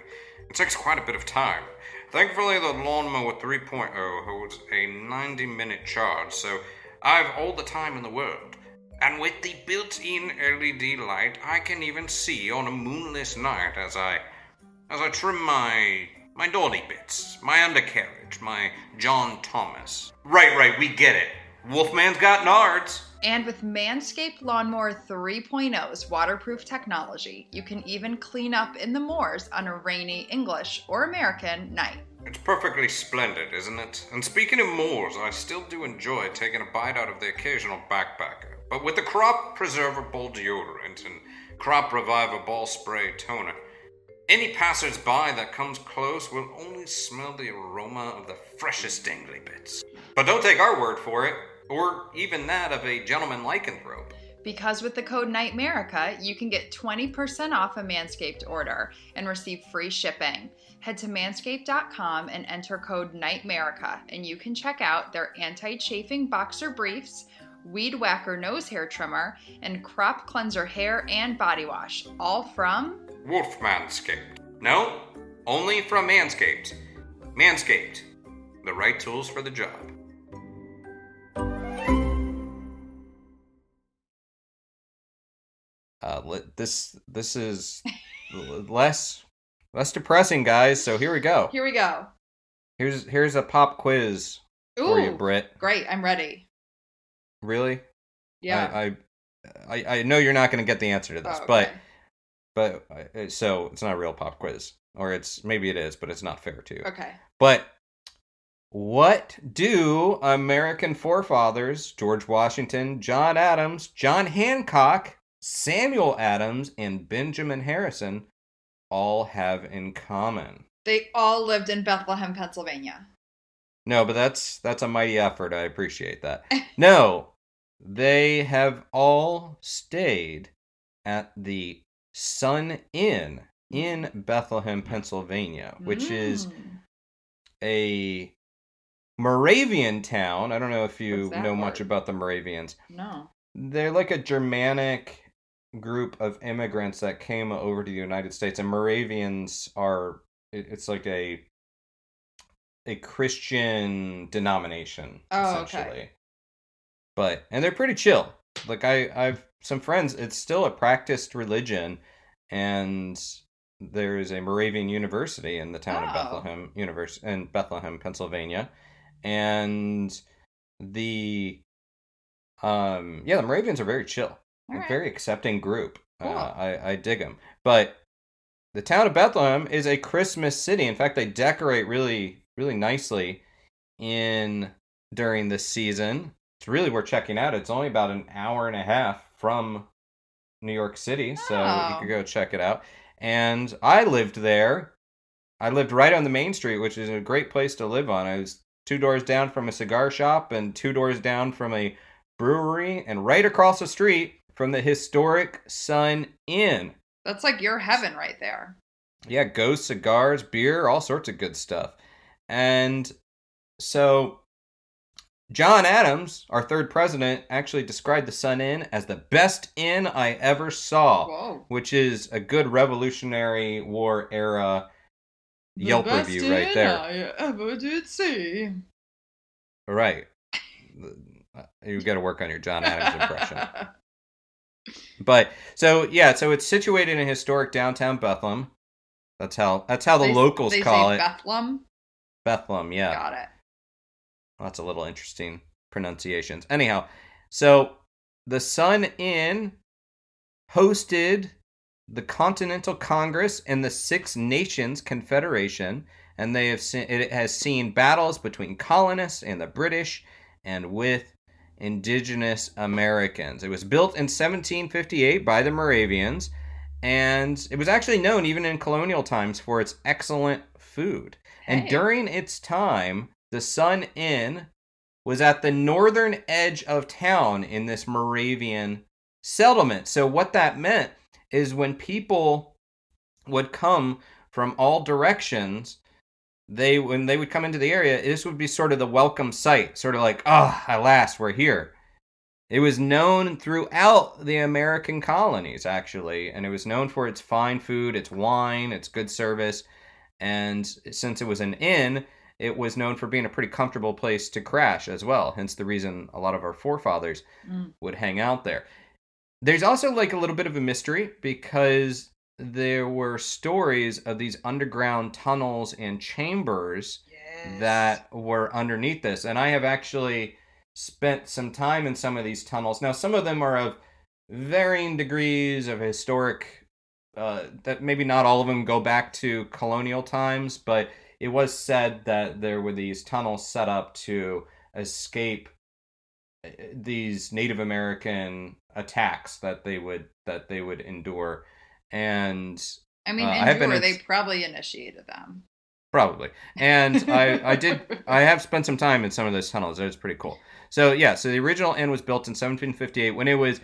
Speaker 4: It takes quite a bit of time. Thankfully, the Lawnmower 3.0 holds a 90-minute charge, so I have all the time in the world. And with the built-in LED light, I can even see on a moonless night as I trim my naughty bits, my undercarriage, my John Thomas. Right, we get it. Wolfman's got nards.
Speaker 1: And with Manscaped Lawnmower 3.0's waterproof technology, you can even clean up in the moors on a rainy English or American night.
Speaker 4: It's perfectly splendid, isn't it? And speaking of moors, I still do enjoy taking a bite out of the occasional backpacker. But with the Crop Preserver Ball Deodorant and Crop Reviver Ball Spray Toner, any passers-by that comes close will only smell the aroma of the freshest dangly bits. But don't take our word for it, or even that of a gentleman lycanthrope.
Speaker 1: Because with the code NightMerica, you can get 20% off a Manscaped order and receive free shipping. Head to manscaped.com and enter code NightMerica, and you can check out their anti-chafing boxer briefs, Weed Whacker nose hair trimmer, and crop cleanser hair and body wash, all from
Speaker 4: Wolf Manscaped. No, only from Manscaped. Manscaped, the right tools for the job.
Speaker 2: This is less depressing, guys. So here we go.
Speaker 1: Here we go.
Speaker 2: Here's a pop quiz for you, Britt.
Speaker 1: Great, I'm ready.
Speaker 2: Really?
Speaker 1: Yeah.
Speaker 2: I know you're not going to get the answer to this,
Speaker 1: okay.
Speaker 2: but so it's not a real pop quiz, or maybe it is, but it's not fair to you.
Speaker 1: Okay.
Speaker 2: But what do American forefathers George Washington, John Adams, John Hancock, Samuel Adams, and Benjamin Harrison all have in common?
Speaker 1: They all lived in Bethlehem, Pennsylvania.
Speaker 2: No, but that's a mighty effort. I appreciate that. No, they have all stayed at the Sun Inn in Bethlehem, Pennsylvania, which is a Moravian town. I don't know if you know much about the Moravians.
Speaker 1: No.
Speaker 2: They're like a Germanic group of immigrants that came over to the United States, and Moravians it's like a Christian denomination, essentially. Okay. And they're pretty chill. Like I've some friends, it's still a practiced religion, and there's a Moravian university in the town of Bethlehem, Pennsylvania. And the Moravians are very chill. A very accepting group. Cool. I dig them. But the town of Bethlehem is a Christmas city. In fact, they decorate really, really nicely during this season. It's really worth checking out. It's only about an hour and a half from New York City, so you could go check it out. And I lived there. I lived right on the main street, which is a great place to live on. I was 2 doors down from a cigar shop and 2 doors down from a brewery, and right across the street from the historic Sun Inn.
Speaker 1: That's like your heaven right there.
Speaker 2: Yeah, ghost cigars, beer, all sorts of good stuff. And so John Adams, our third president, actually described the Sun Inn as the best inn I ever saw.
Speaker 1: Whoa.
Speaker 2: Which is a good Revolutionary War era Yelp review right there.
Speaker 1: I ever did see.
Speaker 2: Right. You've got to work on your John Adams impression. But so it's situated in historic downtown Bethlehem. That's how the locals call it.
Speaker 1: Bethlehem?
Speaker 2: Bethlehem, yeah.
Speaker 1: Got it.
Speaker 2: Lots of little interesting pronunciations. Anyhow, so the Sun Inn hosted the Continental Congress and the Six Nations Confederation, and it has seen battles between colonists and the British and with indigenous Americans. It was built in 1758 by the Moravians, and it was actually known even in colonial times for its excellent food. Hey. And during its time, the Sun Inn was at the northern edge of town in this Moravian settlement. So what that meant is when people would come from all directions, when they would come into the area, this would be sort of the welcome sight, sort of like, at last, we're here. It was known throughout the American colonies, actually, and it was known for its fine food, its wine, its good service, and since it was an inn, it was known for being a pretty comfortable place to crash as well. Hence the reason a lot of our forefathers would hang out there. There's also like a little bit of a mystery because there were stories of these underground tunnels and chambers that were underneath this. And I have actually spent some time in some of these tunnels. Now, some of them are of varying degrees of historic, that maybe not all of them go back to colonial times, but it was said that there were these tunnels set up to escape these Native American attacks that they would endure. And
Speaker 1: I mean, they probably initiated them.
Speaker 2: Probably. And I have spent some time in some of those tunnels. It was pretty cool. So the original inn was built in 1758. When it was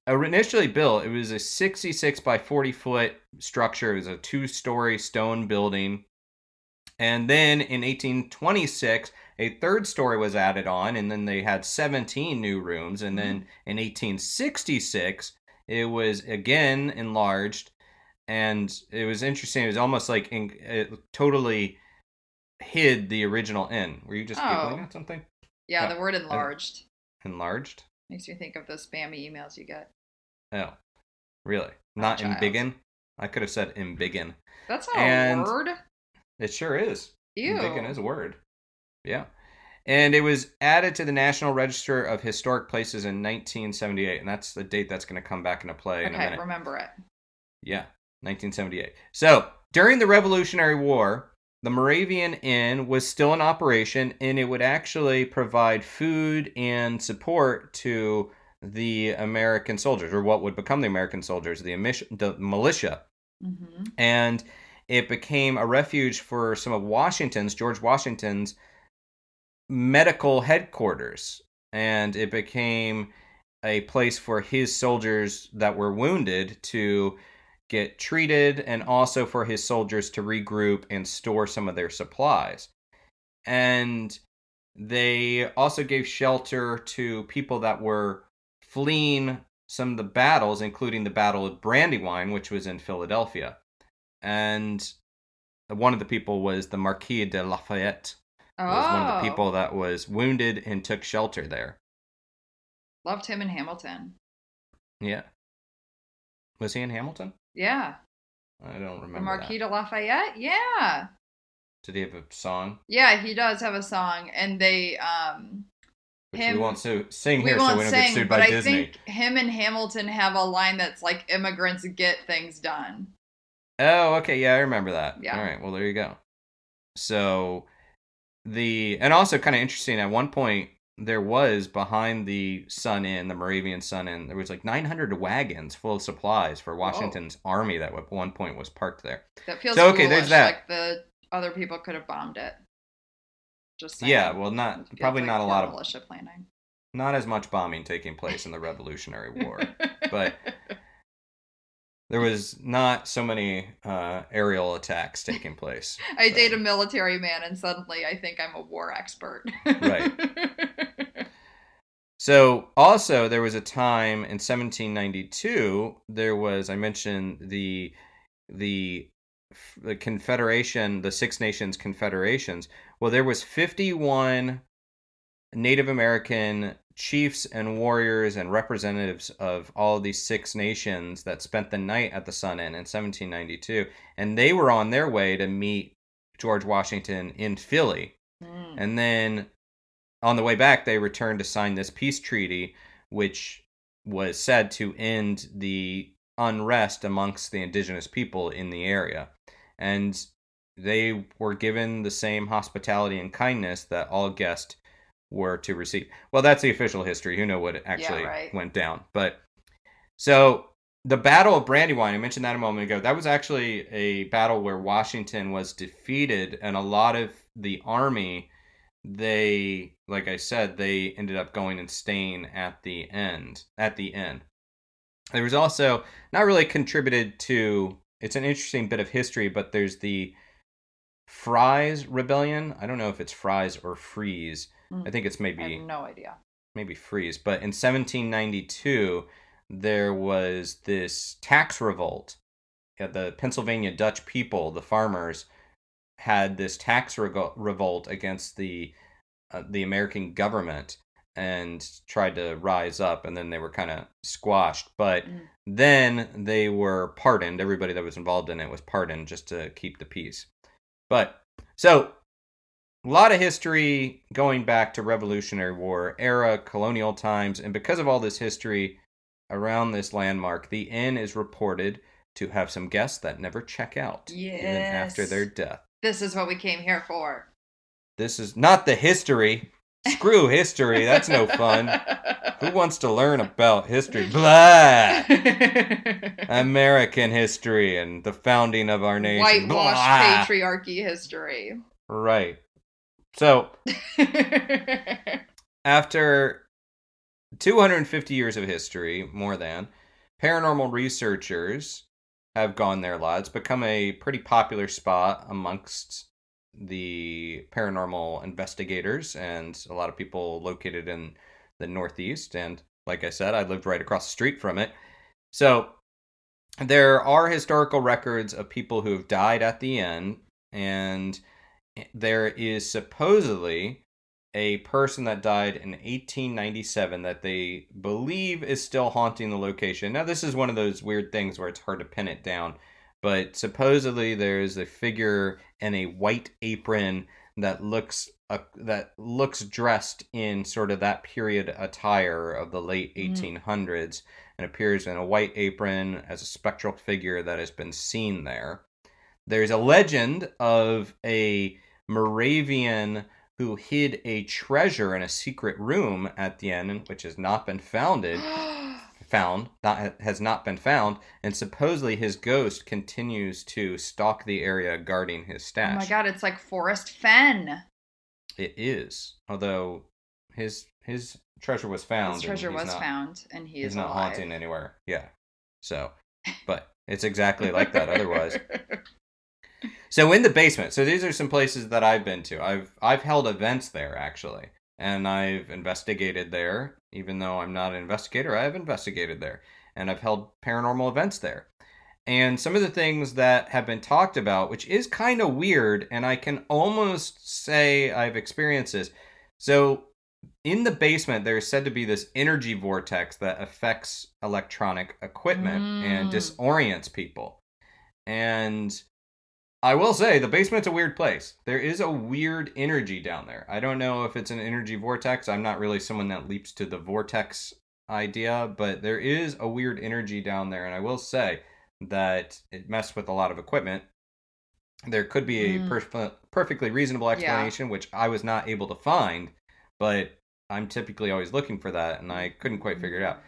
Speaker 2: initially built, it was a 66 by 40 foot structure. It was a 2-story stone building. And then in 1826, a 3rd story was added on, and then they had 17 new rooms. And then in 1866, it was again enlarged. And it was interesting. It was almost like it totally hid the original inn. Were you just Googling at something?
Speaker 1: Yeah, the word enlarged.
Speaker 2: Enlarged?
Speaker 1: Makes me think of those spammy emails you get.
Speaker 2: Oh, really? Not embiggen? I could have said embiggen.
Speaker 1: That's not a word.
Speaker 2: It sure is.
Speaker 1: Ew.
Speaker 2: Embiggen is a word. Yeah. And it was added to the National Register of Historic Places in 1978. And that's the date that's going to come back into play in a minute.
Speaker 1: Remember it.
Speaker 2: Yeah. 1978. So, during the Revolutionary War, the Moravian Inn was still in operation, and it would actually provide food and support to the American soldiers, or what would become the American soldiers, the militia. Mm-hmm. And it became a refuge for some of George Washington's medical headquarters. And it became a place for his soldiers that were wounded to get treated, and also for his soldiers to regroup and store some of their supplies. And they also gave shelter to people that were fleeing some of the battles, including the Battle of Brandywine, which was in Philadelphia. And one of the people was the Marquis de Lafayette. Was one of the people that was wounded and took shelter there.
Speaker 1: Loved him in Hamilton.
Speaker 2: Yeah. Was he in Hamilton?
Speaker 1: Yeah.
Speaker 2: I don't remember.
Speaker 1: The Marquis de Lafayette? Yeah.
Speaker 2: Did he have a song?
Speaker 1: Yeah, he does have a song, and they
Speaker 2: Which we won't sing here, so we don't get sued by Disney.
Speaker 1: I think him and Hamilton have a line that's like, immigrants get things done.
Speaker 2: Oh, okay, yeah, I remember that.
Speaker 1: Yeah.
Speaker 2: All right, well, there you go. So, and also kind of interesting, at one point, there was behind the Sun Inn, the Moravian Sun Inn, there was like 900 wagons full of supplies for Washington's army that at one point was parked there.
Speaker 1: That feels foolish,
Speaker 2: there's that.
Speaker 1: Like the other people could have bombed it. Just saying.
Speaker 2: Yeah, well, probably not a lot of
Speaker 1: militia planning.
Speaker 2: Not as much bombing taking place in the Revolutionary War, but there was not so many aerial attacks taking place.
Speaker 1: I date a military man, and suddenly I think I'm a war expert.
Speaker 2: Right. So, also, there was a time in 1792, I mentioned the Confederation, the Six Nations Confederations. Well, there was 51 Native American chiefs and warriors and representatives of all of these Six Nations that spent the night at the Sun Inn in 1792. And they were on their way to meet George Washington in Philly. Mm. And then on the way back, they returned to sign this peace treaty, which was said to end the unrest amongst the indigenous people in the area. And they were given the same hospitality and kindness that all guests were to receive. Well, that's the official history. Who knows what actually went down. But so the Battle of Brandywine, I mentioned that a moment ago, that was actually a battle where Washington was defeated, and a lot of the army, like I said, they ended up going and staying at the end. There was also, not really contributed to, it's an interesting bit of history, but there's the Fries Rebellion. I don't know if it's Fries or Freeze. I think it's maybe...
Speaker 1: I have no idea.
Speaker 2: Maybe Freeze. But in 1792, there was this tax revolt. The Pennsylvania Dutch people, the farmers, had this tax revolt against the American government and tried to rise up, and then they were kind of squashed. But then they were pardoned. Everybody that was involved in it was pardoned just to keep the peace. But so a lot of history going back to Revolutionary War era, colonial times, and because of all this history around this landmark, the inn is reported to have some guests that never check out, even after their death.
Speaker 1: This is what we came here for.
Speaker 2: This is not the history. Screw history. That's no fun. Who wants to learn about history? Blah! American history and the founding of our nation.
Speaker 1: Whitewashed patriarchy history.
Speaker 2: Right. So, after 250 years of history, more than, paranormal researchers have gone there, lads. Become a pretty popular spot amongst the paranormal investigators and a lot of people located in the Northeast. And like I said, I lived right across the street from it. So there are historical records of people who have died at the inn, and there is supposedly a person that died in 1897 that they believe is still haunting the location. Now, this is one of those weird things where it's hard to pin it down, but supposedly there is a figure in a white apron that looks dressed in sort of that period attire of the late 1800s and appears in a white apron as a spectral figure that has been seen there. There's a legend of a Moravian who hid a treasure in a secret room at the inn, which has not been has not been found, and supposedly his ghost continues to stalk the area guarding his stash.
Speaker 1: Oh my god, it's like Forrest Fenn.
Speaker 2: It is, although his treasure was found.
Speaker 1: His treasure was found, and he's
Speaker 2: not
Speaker 1: alive.
Speaker 2: Haunting anywhere. Yeah, so, but it's exactly like that otherwise. So in the basement, so these are some places that I've been to. I've held events there, actually, and I've investigated there. Even though I'm not an investigator, I have investigated there, and I've held paranormal events there. And some of the things that have been talked about, which is kind of weird, and I can almost say I've experienced this. So in the basement, there's said to be this energy vortex that affects electronic equipment and disorients people. And I will say, the basement's a weird place. There is a weird energy down there. I don't know if it's an energy vortex. I'm not really someone that leaps to the vortex idea, but there is a weird energy down there, and I will say that it messed with a lot of equipment. There could be a perfectly reasonable explanation, which I was not able to find, but I'm typically always looking for that, and I couldn't quite figure it out.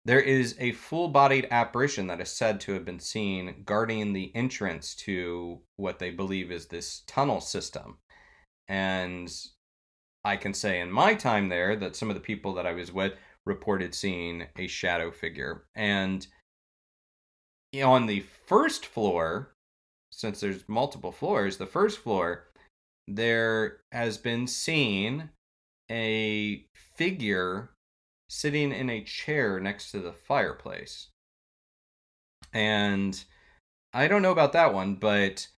Speaker 2: There is a full-bodied apparition that is said to have been seen guarding the entrance to what they believe is this tunnel system. And I can say in my time there that some of the people that I was with reported seeing a shadow figure. And on the first floor, since there's multiple floors, the first floor, there has been seen a figure sitting in a chair next to the fireplace. And I don't know about that one, but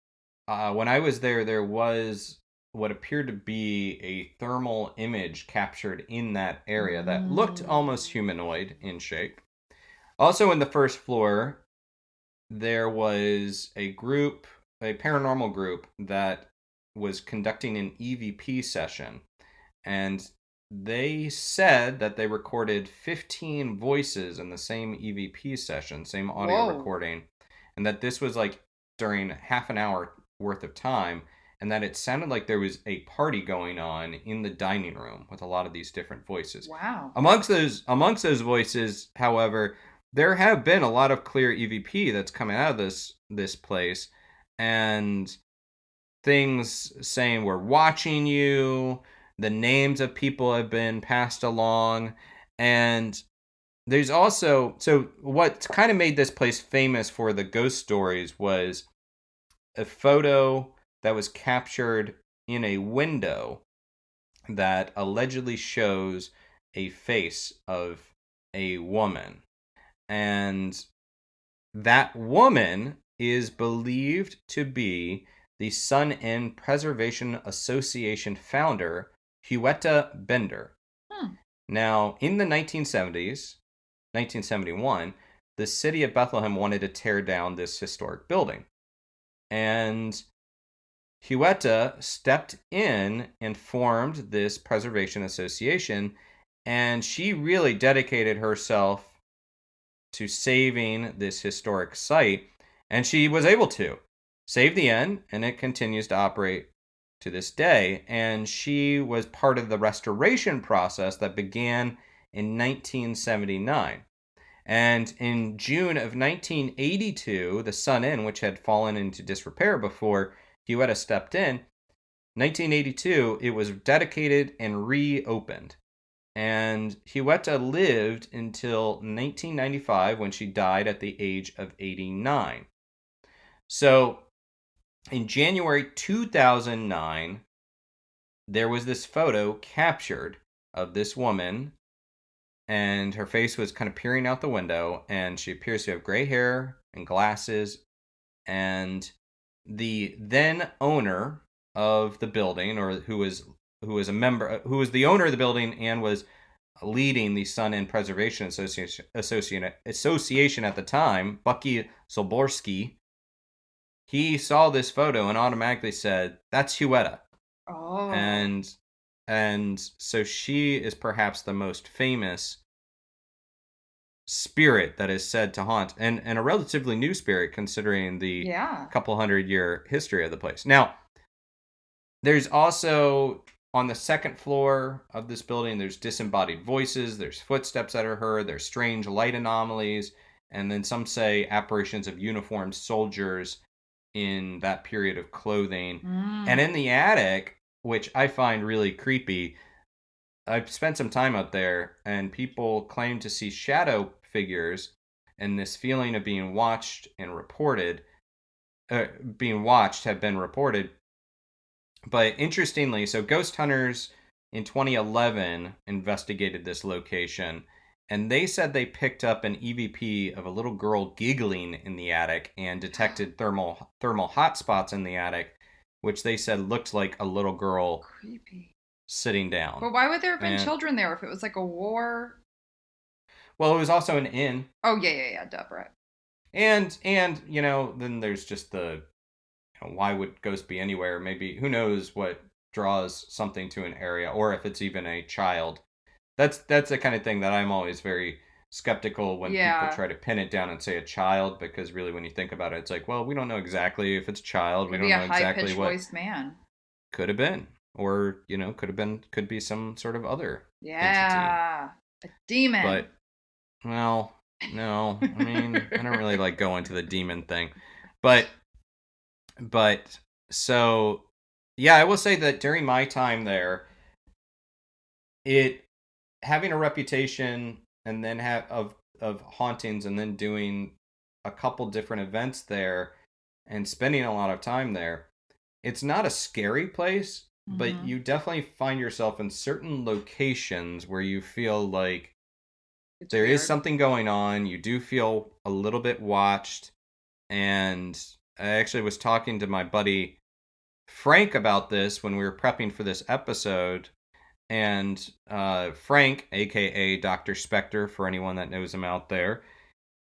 Speaker 2: when I was there, there was what appeared to be a thermal image captured in that area that looked almost humanoid in shape. Also in the first floor, there was a paranormal group that was conducting an EVP session. And they said that they recorded 15 voices in the same EVP session, same audio recording, and that this was like during half an hour worth of time, and that it sounded like there was a party going on in the dining room with a lot of these different voices.
Speaker 1: Wow.
Speaker 2: Amongst those voices, however, there have been a lot of clear EVP that's coming out of this place, and things saying we're watching you. The names of people have been passed along. And there's also... So what kind of made this place famous for the ghost stories was a photo that was captured in a window that allegedly shows a face of a woman. And that woman is believed to be the Sun Inn Preservation Association founder, Huetta Bender. Now, in the 1971, the city of Bethlehem wanted to tear down this historic building. And Huetta stepped in and formed this preservation association, and she really dedicated herself to saving this historic site, and she was able to save the inn, and it continues to operate to this day. And she was part of the restoration process that began in 1979. And in June of 1982, the Sun Inn, which had fallen into disrepair before Huetta stepped in, 1982, it was dedicated and reopened. And Huetta lived until 1995 when she died at the age of 89. So in January 2009, there was this photo captured of this woman, and her face was kind of peering out the window, and she appears to have gray hair and glasses. And the then owner of the building, or who was the owner of the building and was leading the Sun Inn Preservation Association at the time, Bucky Solborski, he saw this photo and automatically said, "That's Huetta."
Speaker 1: Oh.
Speaker 2: And so she is perhaps the most famous spirit that is said to haunt, and a relatively new spirit considering the couple 100-year history of the place. Now, there's also, on the second floor of this building, there's disembodied voices, there's footsteps that are heard, there's strange light anomalies, and then some say apparitions of uniformed soldiers in that period of clothing. And in the attic, which I find really creepy, I've spent some time out there, and people claim to see shadow figures and this feeling of being watched and reported, have been reported. But interestingly, so ghost hunters in 2011 investigated this location, and they said they picked up an EVP of a little girl giggling in the attic and detected thermal hotspots in the attic, which they said looked like a little girl sitting down.
Speaker 1: But why would there have been children there if it was like a war?
Speaker 2: Well, it was also an inn.
Speaker 1: Oh, yeah, duh, right.
Speaker 2: And then there's just the, why would ghosts be anywhere? Maybe, who knows what draws something to an area, or if it's even a child. That's the kind of thing that I'm always very skeptical when people try to pin it down and say a child, because really when you think about it, it's like, well, we don't know exactly if it's a child. We don't know exactly what.
Speaker 1: Voiced man.
Speaker 2: Could have been. Or, could be some sort of other
Speaker 1: entity. A demon.
Speaker 2: But, well, no. I mean, I don't really like going to the demon thing. But, so, yeah, I will say that during my time there, having a reputation and then of hauntings, and then doing a couple different events there and spending a lot of time there, it's not a scary place, but you definitely find yourself in certain locations where you feel like there is something going on. You do feel a little bit watched. And I actually was talking to my buddy Frank about this when we were prepping for this episode. And Frank, aka Dr. Spectre, for anyone that knows him out there,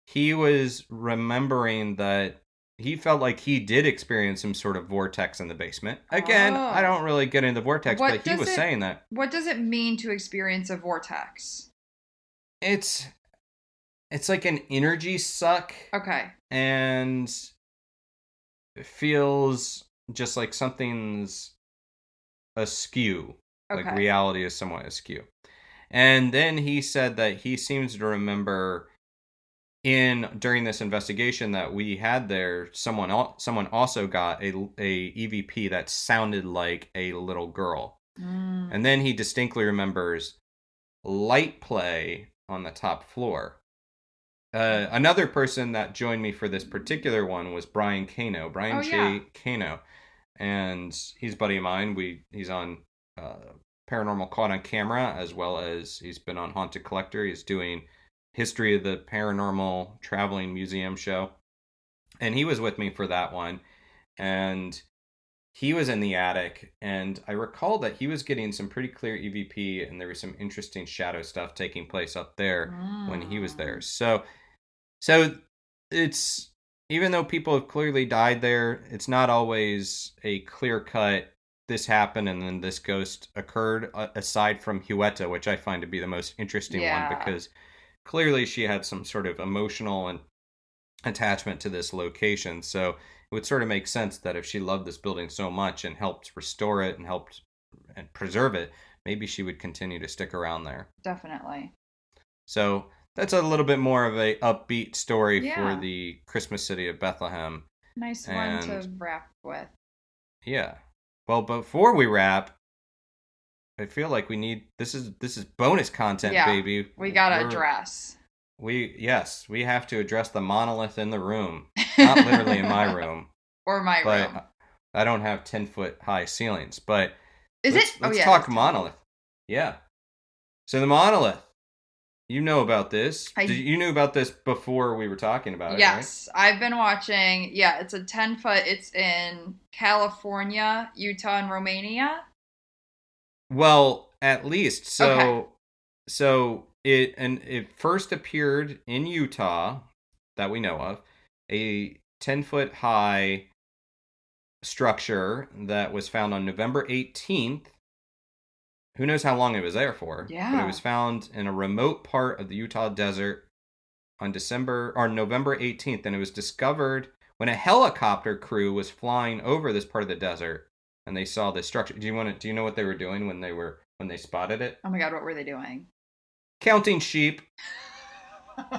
Speaker 2: he was remembering that he felt like he did experience some sort of vortex in the basement. Again, I don't really get into the vortex, but he was saying that.
Speaker 1: What does it mean to experience a vortex?
Speaker 2: It's like an energy suck.
Speaker 1: Okay.
Speaker 2: And it feels just like something's askew.
Speaker 1: Okay.
Speaker 2: Like reality is somewhat askew. And then he said that he seems to remember during this investigation that we had there, someone also got a EVP that sounded like a little girl. And then he distinctly remembers light play on the top floor. Another person that joined me for this particular one was Brian Kano. J. Kano. And he's a buddy of mine. He's on Paranormal Caught on Camera, as well as he's been on Haunted Collector. He's doing History of the Paranormal Traveling Museum show. And he was with me for that one. And he was in the attic, and I recall that he was getting some pretty clear EVP, and there was some interesting shadow stuff taking place up there when he was there.
Speaker 1: Mm.
Speaker 2: So it's, even though people have clearly died there, it's not always a clear cut, this happened and then this ghost occurred, aside from Huetta, which I find to be the most interesting one,
Speaker 1: Yeah,
Speaker 2: because clearly she had some sort of emotional and attachment to this location. So it would sort of make sense that if she loved this building so much and helped restore it and helped and preserve it, maybe she would continue to stick around there.
Speaker 1: definitely.
Speaker 2: So that's a little bit more of a upbeat story for
Speaker 1: Yeah,
Speaker 2: the Christmas city of Bethlehem.
Speaker 1: nice one
Speaker 2: And
Speaker 1: to wrap with.
Speaker 2: yeah. Well, before we wrap, I feel like we need, this is bonus content,
Speaker 1: Yeah,
Speaker 2: baby.
Speaker 1: we gotta
Speaker 2: We're
Speaker 1: address.
Speaker 2: yes, we have to address the monolith in the room. Not literally in my room,
Speaker 1: Or my room.
Speaker 2: but I don't have 10-foot high ceilings. But
Speaker 1: Is
Speaker 2: let's
Speaker 1: it? Oh
Speaker 2: let's
Speaker 1: yeah,
Speaker 2: talk
Speaker 1: it's 10
Speaker 2: monolith. Yeah. So the monolith. You know about this. You knew about this before we were talking about it, right?
Speaker 1: Yes, I've been watching. Yeah, it's a 10-foot. It's in California, Utah, and Romania.
Speaker 2: Well, at least.
Speaker 1: Okay.
Speaker 2: So it first appeared in Utah that we know of, a 10-foot high structure that was found on November 18th. Who knows how long it was there for?
Speaker 1: Yeah.
Speaker 2: But it was found in a remote part of the Utah desert on November 18th, and it was discovered when a helicopter crew was flying over this part of the desert, and they saw this structure. Do you know what they were doing when they spotted it?
Speaker 1: Oh my God, what were they doing?
Speaker 2: Counting sheep. I'm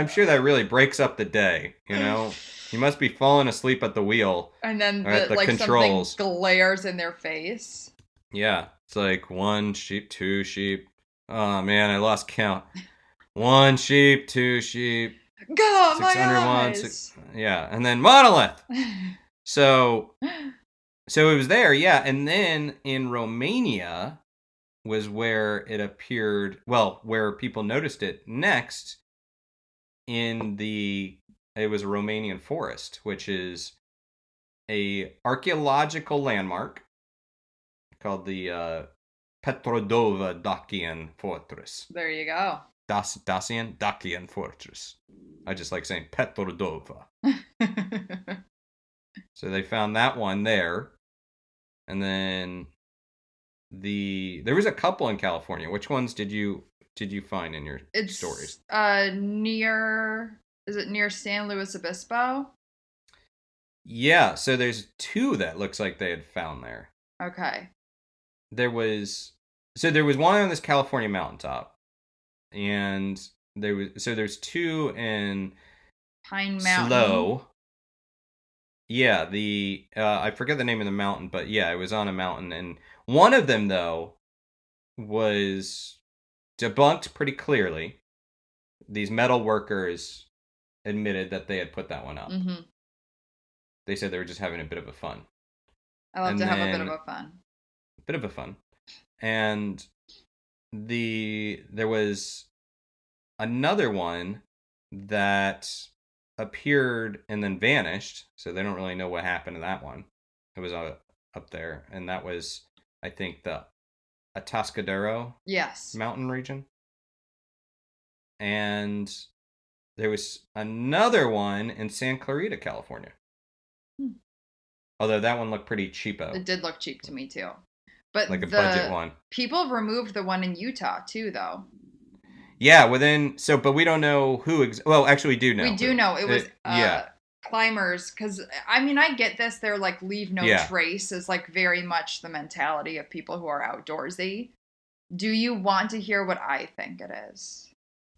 Speaker 2: sure that really breaks up the day, you know? You must be falling asleep at the wheel.
Speaker 1: And then
Speaker 2: at the
Speaker 1: like
Speaker 2: controls.
Speaker 1: Something glares in their face.
Speaker 2: Yeah. It's like 1 sheep, 2 sheep. Oh man, I lost count. 1 sheep, 2 sheep.
Speaker 1: God, my
Speaker 2: 601.
Speaker 1: eyes.
Speaker 2: Yeah. And then monolith. So it was there, yeah. And then in Romania was where it appeared, well, where people noticed it next. It was a Romanian forest, which is a archaeological landmark called the Petrodova Dacian Fortress.
Speaker 1: There you go.
Speaker 2: Dacian Fortress. I just like saying Petrodova. So they found that one there. And then there was a couple in California. Which ones did you find in your stories?
Speaker 1: Is it near San Luis Obispo?
Speaker 2: Yeah, so there's 2 that looks like they had found there.
Speaker 1: Okay.
Speaker 2: There was one on this California mountaintop, and there's 2 in
Speaker 1: Pine Mountain.
Speaker 2: Slow. Yeah, I forget the name of the mountain, but yeah, it was on a mountain, and one of them though was debunked pretty clearly. These metal workers admitted that they had put that one up.
Speaker 1: Mm-hmm.
Speaker 2: They said they were just having a bit of a fun.
Speaker 1: I love to have a bit of a fun.
Speaker 2: Bit of a fun. And there was another one that appeared and then vanished, so they don't really know what happened to that one. It was up there, and that was, I think, the Atascadero mountain region. And there was another one in San Clarita, California. Although that one looked pretty cheapo.
Speaker 1: It did look cheap to me too. But
Speaker 2: like a budget one.
Speaker 1: People removed the one in Utah too, though.
Speaker 2: Yeah, but we don't know who. Well, actually, we do know.
Speaker 1: We do know it was climbers, because I mean, I get this. They're like leave no trace is like very much the mentality of people who are outdoorsy. Do you want to hear what I think it is?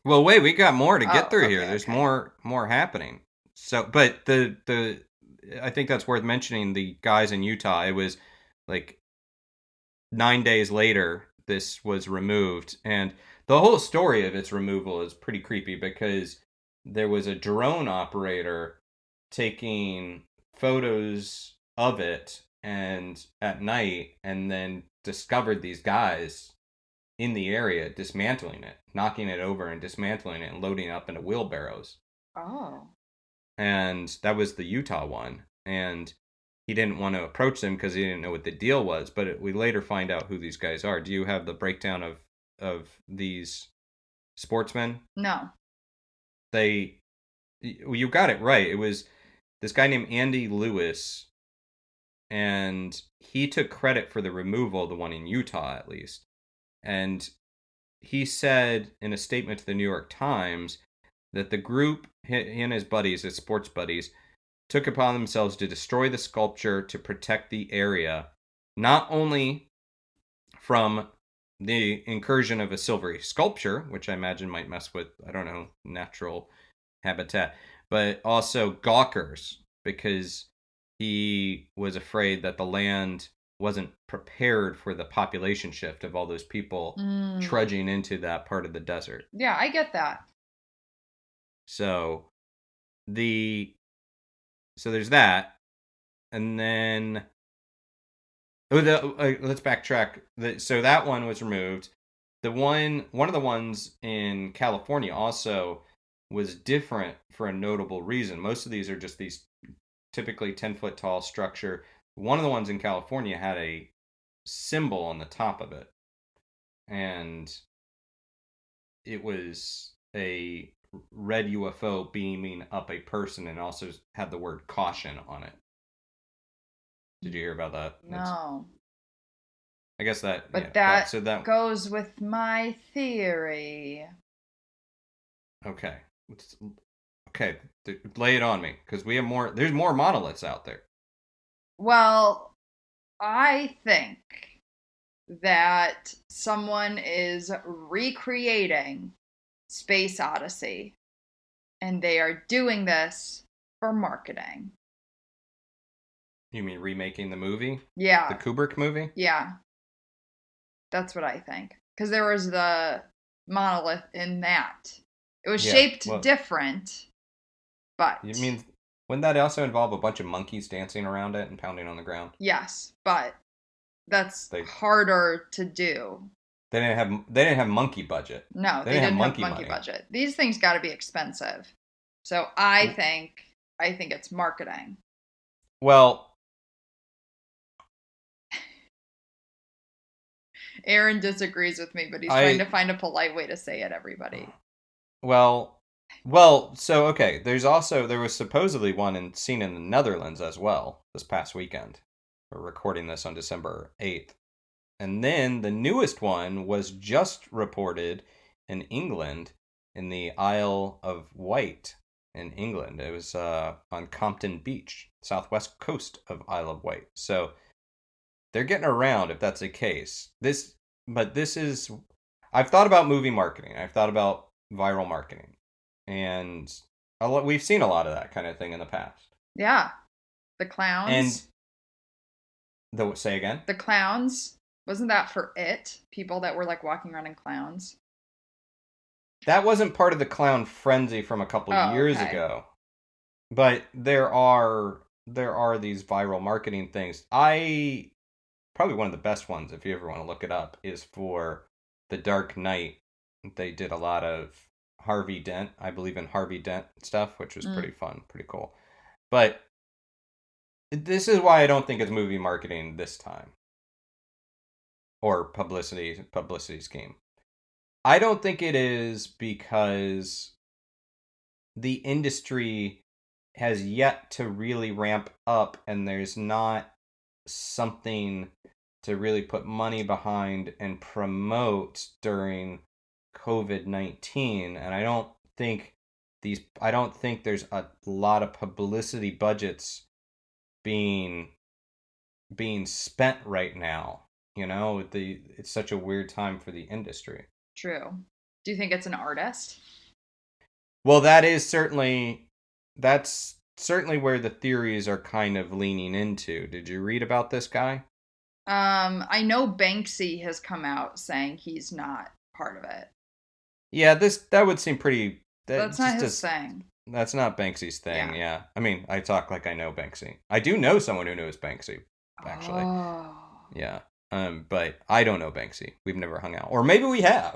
Speaker 2: Well, wait, we got more to get through here. There's more happening. So, but I think that's worth mentioning. The guys in Utah, it was like 9 days later, this was removed, and the whole story of its removal is pretty creepy because there was a drone operator taking photos of it and at night, and then discovered these guys in the area dismantling it, knocking it over and dismantling it and loading it up into wheelbarrows.
Speaker 1: Oh.
Speaker 2: and that was the Utah one. And he didn't want to approach them because he didn't know what the deal was. But we later find out who these guys are. Do you have the breakdown of these sportsmen?
Speaker 1: No.
Speaker 2: You got it right. It was this guy named Andy Lewis, and he took credit for the removal of the one in Utah, at least. And he said in a statement to the New York Times that the group, he and his buddies, his sports buddies, took upon themselves to destroy the sculpture to protect the area, not only from the incursion of a silvery sculpture, which I imagine might mess with, I don't know, natural habitat, but also gawkers, because he was afraid that the land wasn't prepared for the population shift of all those people trudging into that part of the desert.
Speaker 1: Yeah, I get that.
Speaker 2: So there's that, and then let's backtrack. So that one was removed. One of the ones in California also was different for a notable reason. Most of these are just these typically 10-foot tall structure. One of the ones in California had a symbol on the top of it, and it was a red UFO beaming up a person, and also had the word caution on it. Did you hear about that?
Speaker 1: No.
Speaker 2: I guess that.
Speaker 1: But
Speaker 2: yeah,
Speaker 1: that goes with my theory.
Speaker 2: Okay. Okay, lay it on me, because we have more. There's more monoliths out there.
Speaker 1: Well, I think that someone is recreating Space Odyssey, and they are doing this for marketing.
Speaker 2: You mean remaking the movie?
Speaker 1: Yeah.
Speaker 2: The Kubrick movie?
Speaker 1: Yeah. That's what I think. Because there was the monolith in that. It was shaped different, but...
Speaker 2: You mean, wouldn't that also involve a bunch of monkeys dancing around it and pounding on the ground?
Speaker 1: Yes, but that's harder to do.
Speaker 2: They didn't have monkey budget.
Speaker 1: No, they didn't have monkey budget. These things got to be expensive. So I think it's marketing.
Speaker 2: Well,
Speaker 1: Aaron disagrees with me, but he's trying to find a polite way to say it, everybody.
Speaker 2: Well, so okay, there was supposedly one seen in the Netherlands as well this past weekend. We're recording this on December 8th. And then the newest one was just reported in England, in the Isle of Wight in England. It was on Compton Beach, southwest coast of Isle of Wight. So they're getting around, if that's the case. I've thought about movie marketing. I've thought about viral marketing. And we've seen a lot of that kind of thing in the past.
Speaker 1: Yeah. The clowns.
Speaker 2: And say again?
Speaker 1: The clowns. Wasn't that for it? People that were like walking around in clowns?
Speaker 2: That wasn't part of the clown frenzy from a couple years ago. But there are these viral marketing things. Probably one of the best ones, if you ever want to look it up, is for The Dark Knight. They did a lot of Harvey Dent. I believe in Harvey Dent stuff, which was pretty fun, pretty cool. But this is why I don't think it's movie marketing this time. Or publicity scheme. I don't think it is because the industry has yet to really ramp up, and there's not something to really put money behind and promote during COVID-19. And I don't think there's a lot of publicity budgets being spent right now. You know, it's such a weird time for the industry.
Speaker 1: True. Do you think it's an artist?
Speaker 2: Well, that's certainly where the theories are kind of leaning into. Did you read about this guy?
Speaker 1: I know Banksy has come out saying he's not part of it.
Speaker 2: Yeah, that would seem pretty...
Speaker 1: That's not his thing.
Speaker 2: That's not Banksy's thing, yeah. I mean, I talk like I know Banksy. I do know someone who knows Banksy, actually.
Speaker 1: Oh.
Speaker 2: Yeah. But I don't know Banksy. We've never hung out. Or maybe we have.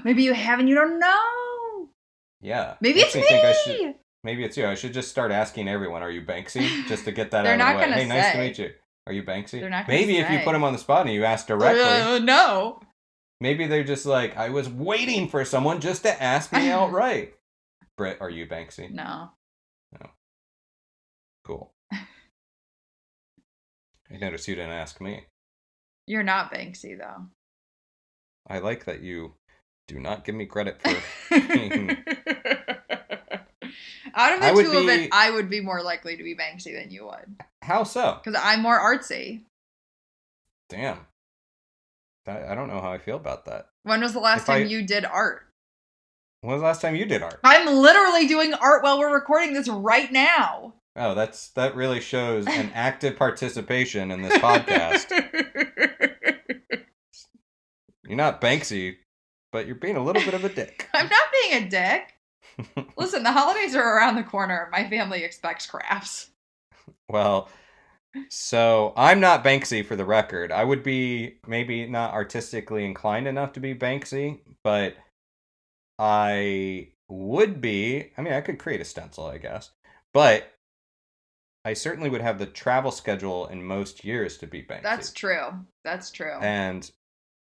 Speaker 1: Maybe you have and you don't know.
Speaker 2: Yeah.
Speaker 1: Maybe it's me.
Speaker 2: Maybe it's you. I should just start asking everyone, are you Banksy? Just to get that
Speaker 1: They're
Speaker 2: out of
Speaker 1: not
Speaker 2: the way.
Speaker 1: gonna
Speaker 2: Hey, nice to
Speaker 1: say.
Speaker 2: meet you. Are you Banksy?
Speaker 1: They're not gonna
Speaker 2: Maybe if you
Speaker 1: say.
Speaker 2: put them on the spot and you ask directly.
Speaker 1: No.
Speaker 2: Maybe they're just like, I was waiting for someone just to ask me outright. Britt, are you Banksy?
Speaker 1: No.
Speaker 2: No. Cool. I noticed you didn't ask me.
Speaker 1: You're not Banksy, though.
Speaker 2: I like that you do not give me credit for being...
Speaker 1: Out of the two of it, I would be more likely to be Banksy than you would.
Speaker 2: How so?
Speaker 1: Because I'm more artsy.
Speaker 2: Damn. I don't know how I feel about that.
Speaker 1: When was the last time you did art?
Speaker 2: When was the last time you did art?
Speaker 1: I'm literally doing art while we're recording this right now.
Speaker 2: Oh, that really shows an active participation in this podcast. You're not Banksy, but you're being a little bit of a dick.
Speaker 1: I'm not being a dick. Listen, the holidays are around the corner. My family expects crafts.
Speaker 2: Well, so I'm not Banksy for the record. I would be maybe not artistically inclined enough to be Banksy, but I would be. I mean, I could create a stencil, I guess. But I certainly would have the travel schedule in most years to be Banksy.
Speaker 1: That's true. That's true.
Speaker 2: And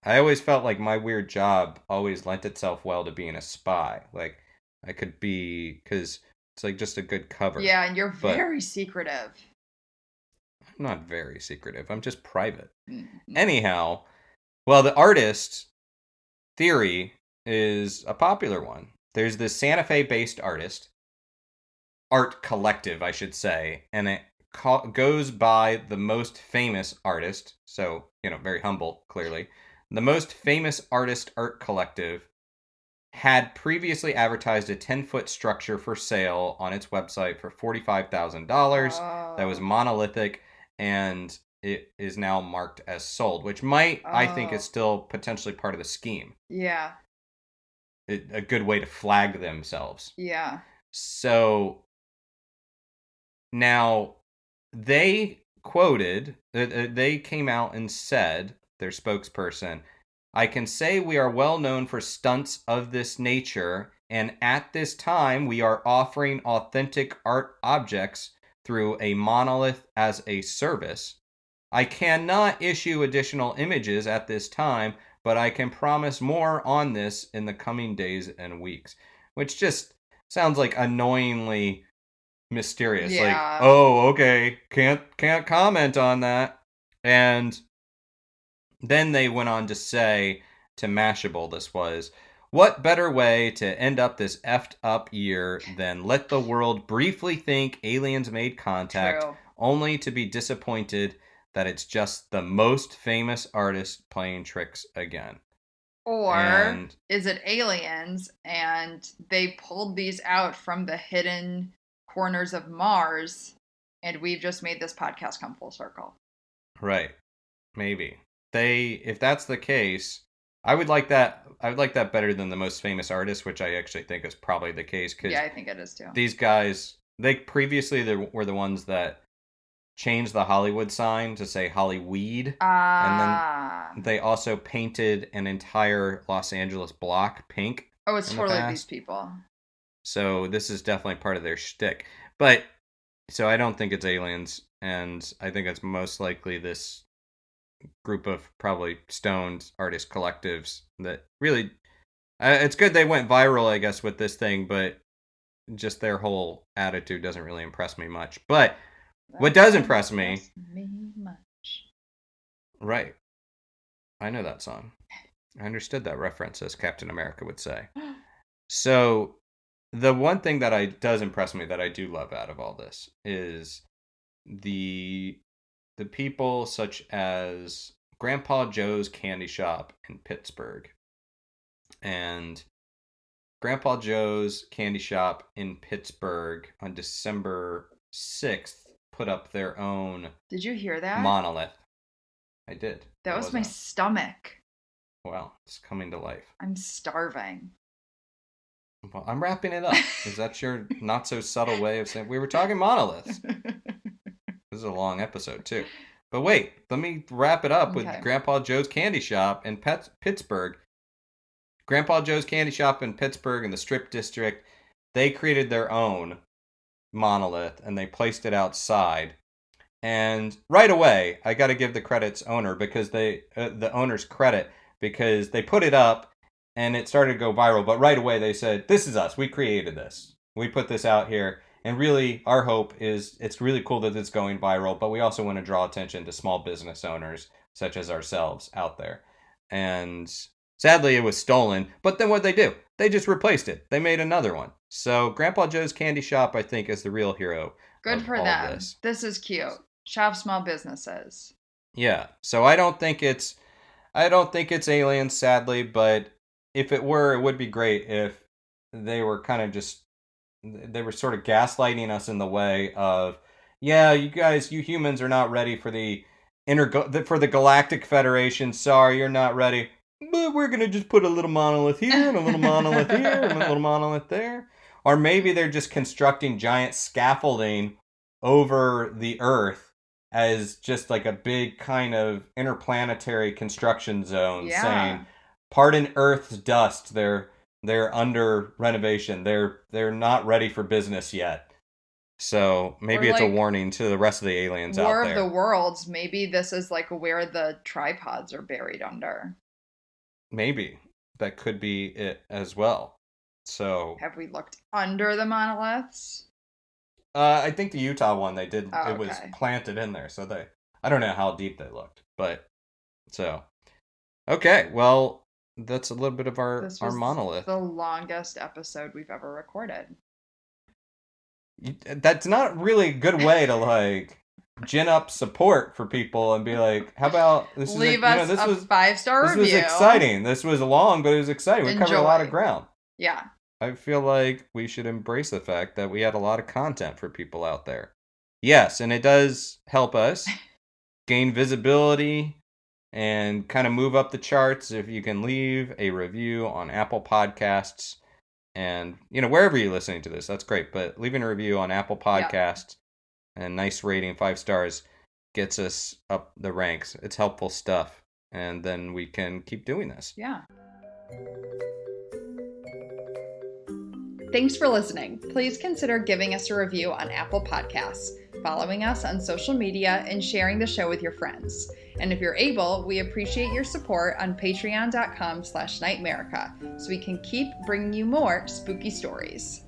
Speaker 2: I always felt like my weird job always lent itself well to being a spy. Like, I could be, because it's like just a good cover.
Speaker 1: Yeah, and you're very secretive.
Speaker 2: I'm not very secretive. I'm just private.
Speaker 1: Mm-hmm.
Speaker 2: Anyhow, well, the artist theory is a popular one. There's this Santa Fe-based art collective, I should say, and it goes by the most famous artist. So, very humble, clearly. The most famous artist art collective had previously advertised a 10-foot structure for sale on its website for $45,000. That was monolithic, and it is now marked as sold, which I think, is still potentially part of the scheme.
Speaker 1: Yeah.
Speaker 2: A good way to flag themselves.
Speaker 1: Yeah.
Speaker 2: So, now, they came out and said, their spokesperson, I can say we are well known for stunts of this nature, and at this time we are offering authentic art objects through a monolith as a service. I cannot issue additional images at this time, but I can promise more on this in the coming days and weeks. Which just sounds like annoyingly mysterious.
Speaker 1: Yeah.
Speaker 2: Like, oh, okay, can't comment on that. And then they went on to say to Mashable, this was, what better way to end up this effed up year than let the world briefly think aliens made contact, only to be disappointed that it's just the most famous artist playing tricks again.
Speaker 1: Or is it aliens and they pulled these out from the hidden corners of Mars and we've just made this podcast come full circle?
Speaker 2: Right. Maybe. If that's the case, I would like that better than the most famous artist, which I actually think is probably the case.
Speaker 1: Yeah, I think it is too.
Speaker 2: These guys, they previously were the ones that changed the Hollywood sign to say Hollyweed. And then they also painted an entire Los Angeles block pink.
Speaker 1: Oh, it's totally these people.
Speaker 2: So this is definitely part of their shtick. But, so I don't think it's aliens, and I think it's most likely this group of probably stoned artist collectives that really... it's good they went viral, I guess, with this thing, but just their whole attitude doesn't really impress me much. But what does impress me
Speaker 1: much.
Speaker 2: Right. I know that song. I understood that reference, as Captain America would say. So, the one thing that does impress me that I do love out of all this is the people such as Grandpa Joe's Candy Shop in Pittsburgh. And Grandpa Joe's Candy Shop in Pittsburgh on December 6th put up their own...
Speaker 1: Did you hear that?
Speaker 2: ...monolith. I did.
Speaker 1: That was my stomach.
Speaker 2: Well, it's coming to life.
Speaker 1: I'm starving.
Speaker 2: Well, I'm wrapping it up. Is that your not so subtle way of saying we were talking monoliths? This is a long episode too. But wait, let me wrap it up with Grandpa Joe's Candy Shop in Pittsburgh. Grandpa Joe's Candy Shop in Pittsburgh in the Strip District, they created their own monolith and they placed it outside. And right away, I got to give the credits owner because the owner's credit because they put it up and it started to go viral. But right away they said, "This is us. We created this. We put this out here." And really, our hope is it's really cool that it's going viral, but we also want to draw attention to small business owners such as ourselves out there. And sadly, it was stolen. But then what they do? They just replaced it. They made another one. So Grandpa Joe's Candy Shop, I think, is the real hero.
Speaker 1: Good for them. This is cute. Shop small businesses.
Speaker 2: Yeah. So I don't think it's aliens, sadly, but if it were, it would be great if they were kind of just they were sort of gaslighting us in the way of, yeah, you guys, you humans are not ready for for the Galactic Federation. Sorry, you're not ready. But we're going to just put a little monolith here and a little monolith here and a little monolith there. Or maybe they're just constructing giant scaffolding over the Earth as just like a big kind of interplanetary construction zone, saying, pardon Earth's dust, they're under renovation. They're not ready for business yet. So maybe it's a warning to the rest of the aliens out there.
Speaker 1: War of the Worlds. Maybe this is like where the tripods are buried under. Maybe.
Speaker 2: That could be it as well. So
Speaker 1: have we looked under the monoliths?
Speaker 2: I think the Utah one they did. It was planted in there. So I don't know how deep they looked, but so okay. Well, that's a little bit of our monolith.
Speaker 1: The longest episode we've ever recorded.
Speaker 2: That's not really a good way to like gin up support for people and be like, how about this?
Speaker 1: Leave us a 5-star review.
Speaker 2: This was exciting. This was long, but it was exciting. We covered a lot of ground.
Speaker 1: Yeah.
Speaker 2: I feel like we should embrace the fact that we had a lot of content for people out there. Yes, and it does help us gain visibility and kind of move up the charts if you can leave a review on Apple Podcasts and, wherever you're listening to this, that's great. But leaving a review on Apple Podcasts and nice rating, 5 stars, gets us up the ranks. It's helpful stuff. And then we can keep doing this.
Speaker 1: Yeah. Thanks for listening. Please consider giving us a review on Apple Podcasts, following us on social media, and sharing the show with your friends. And if you're able, we appreciate your support on patreon.com/NightMerica so we can keep bringing you more spooky stories.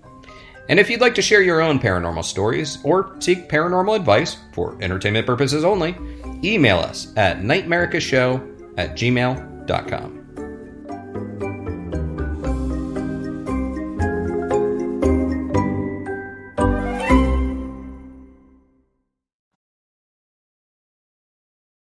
Speaker 4: And if you'd like to share your own paranormal stories or seek paranormal advice for entertainment purposes only, email us at nightmericashow@gmail.com.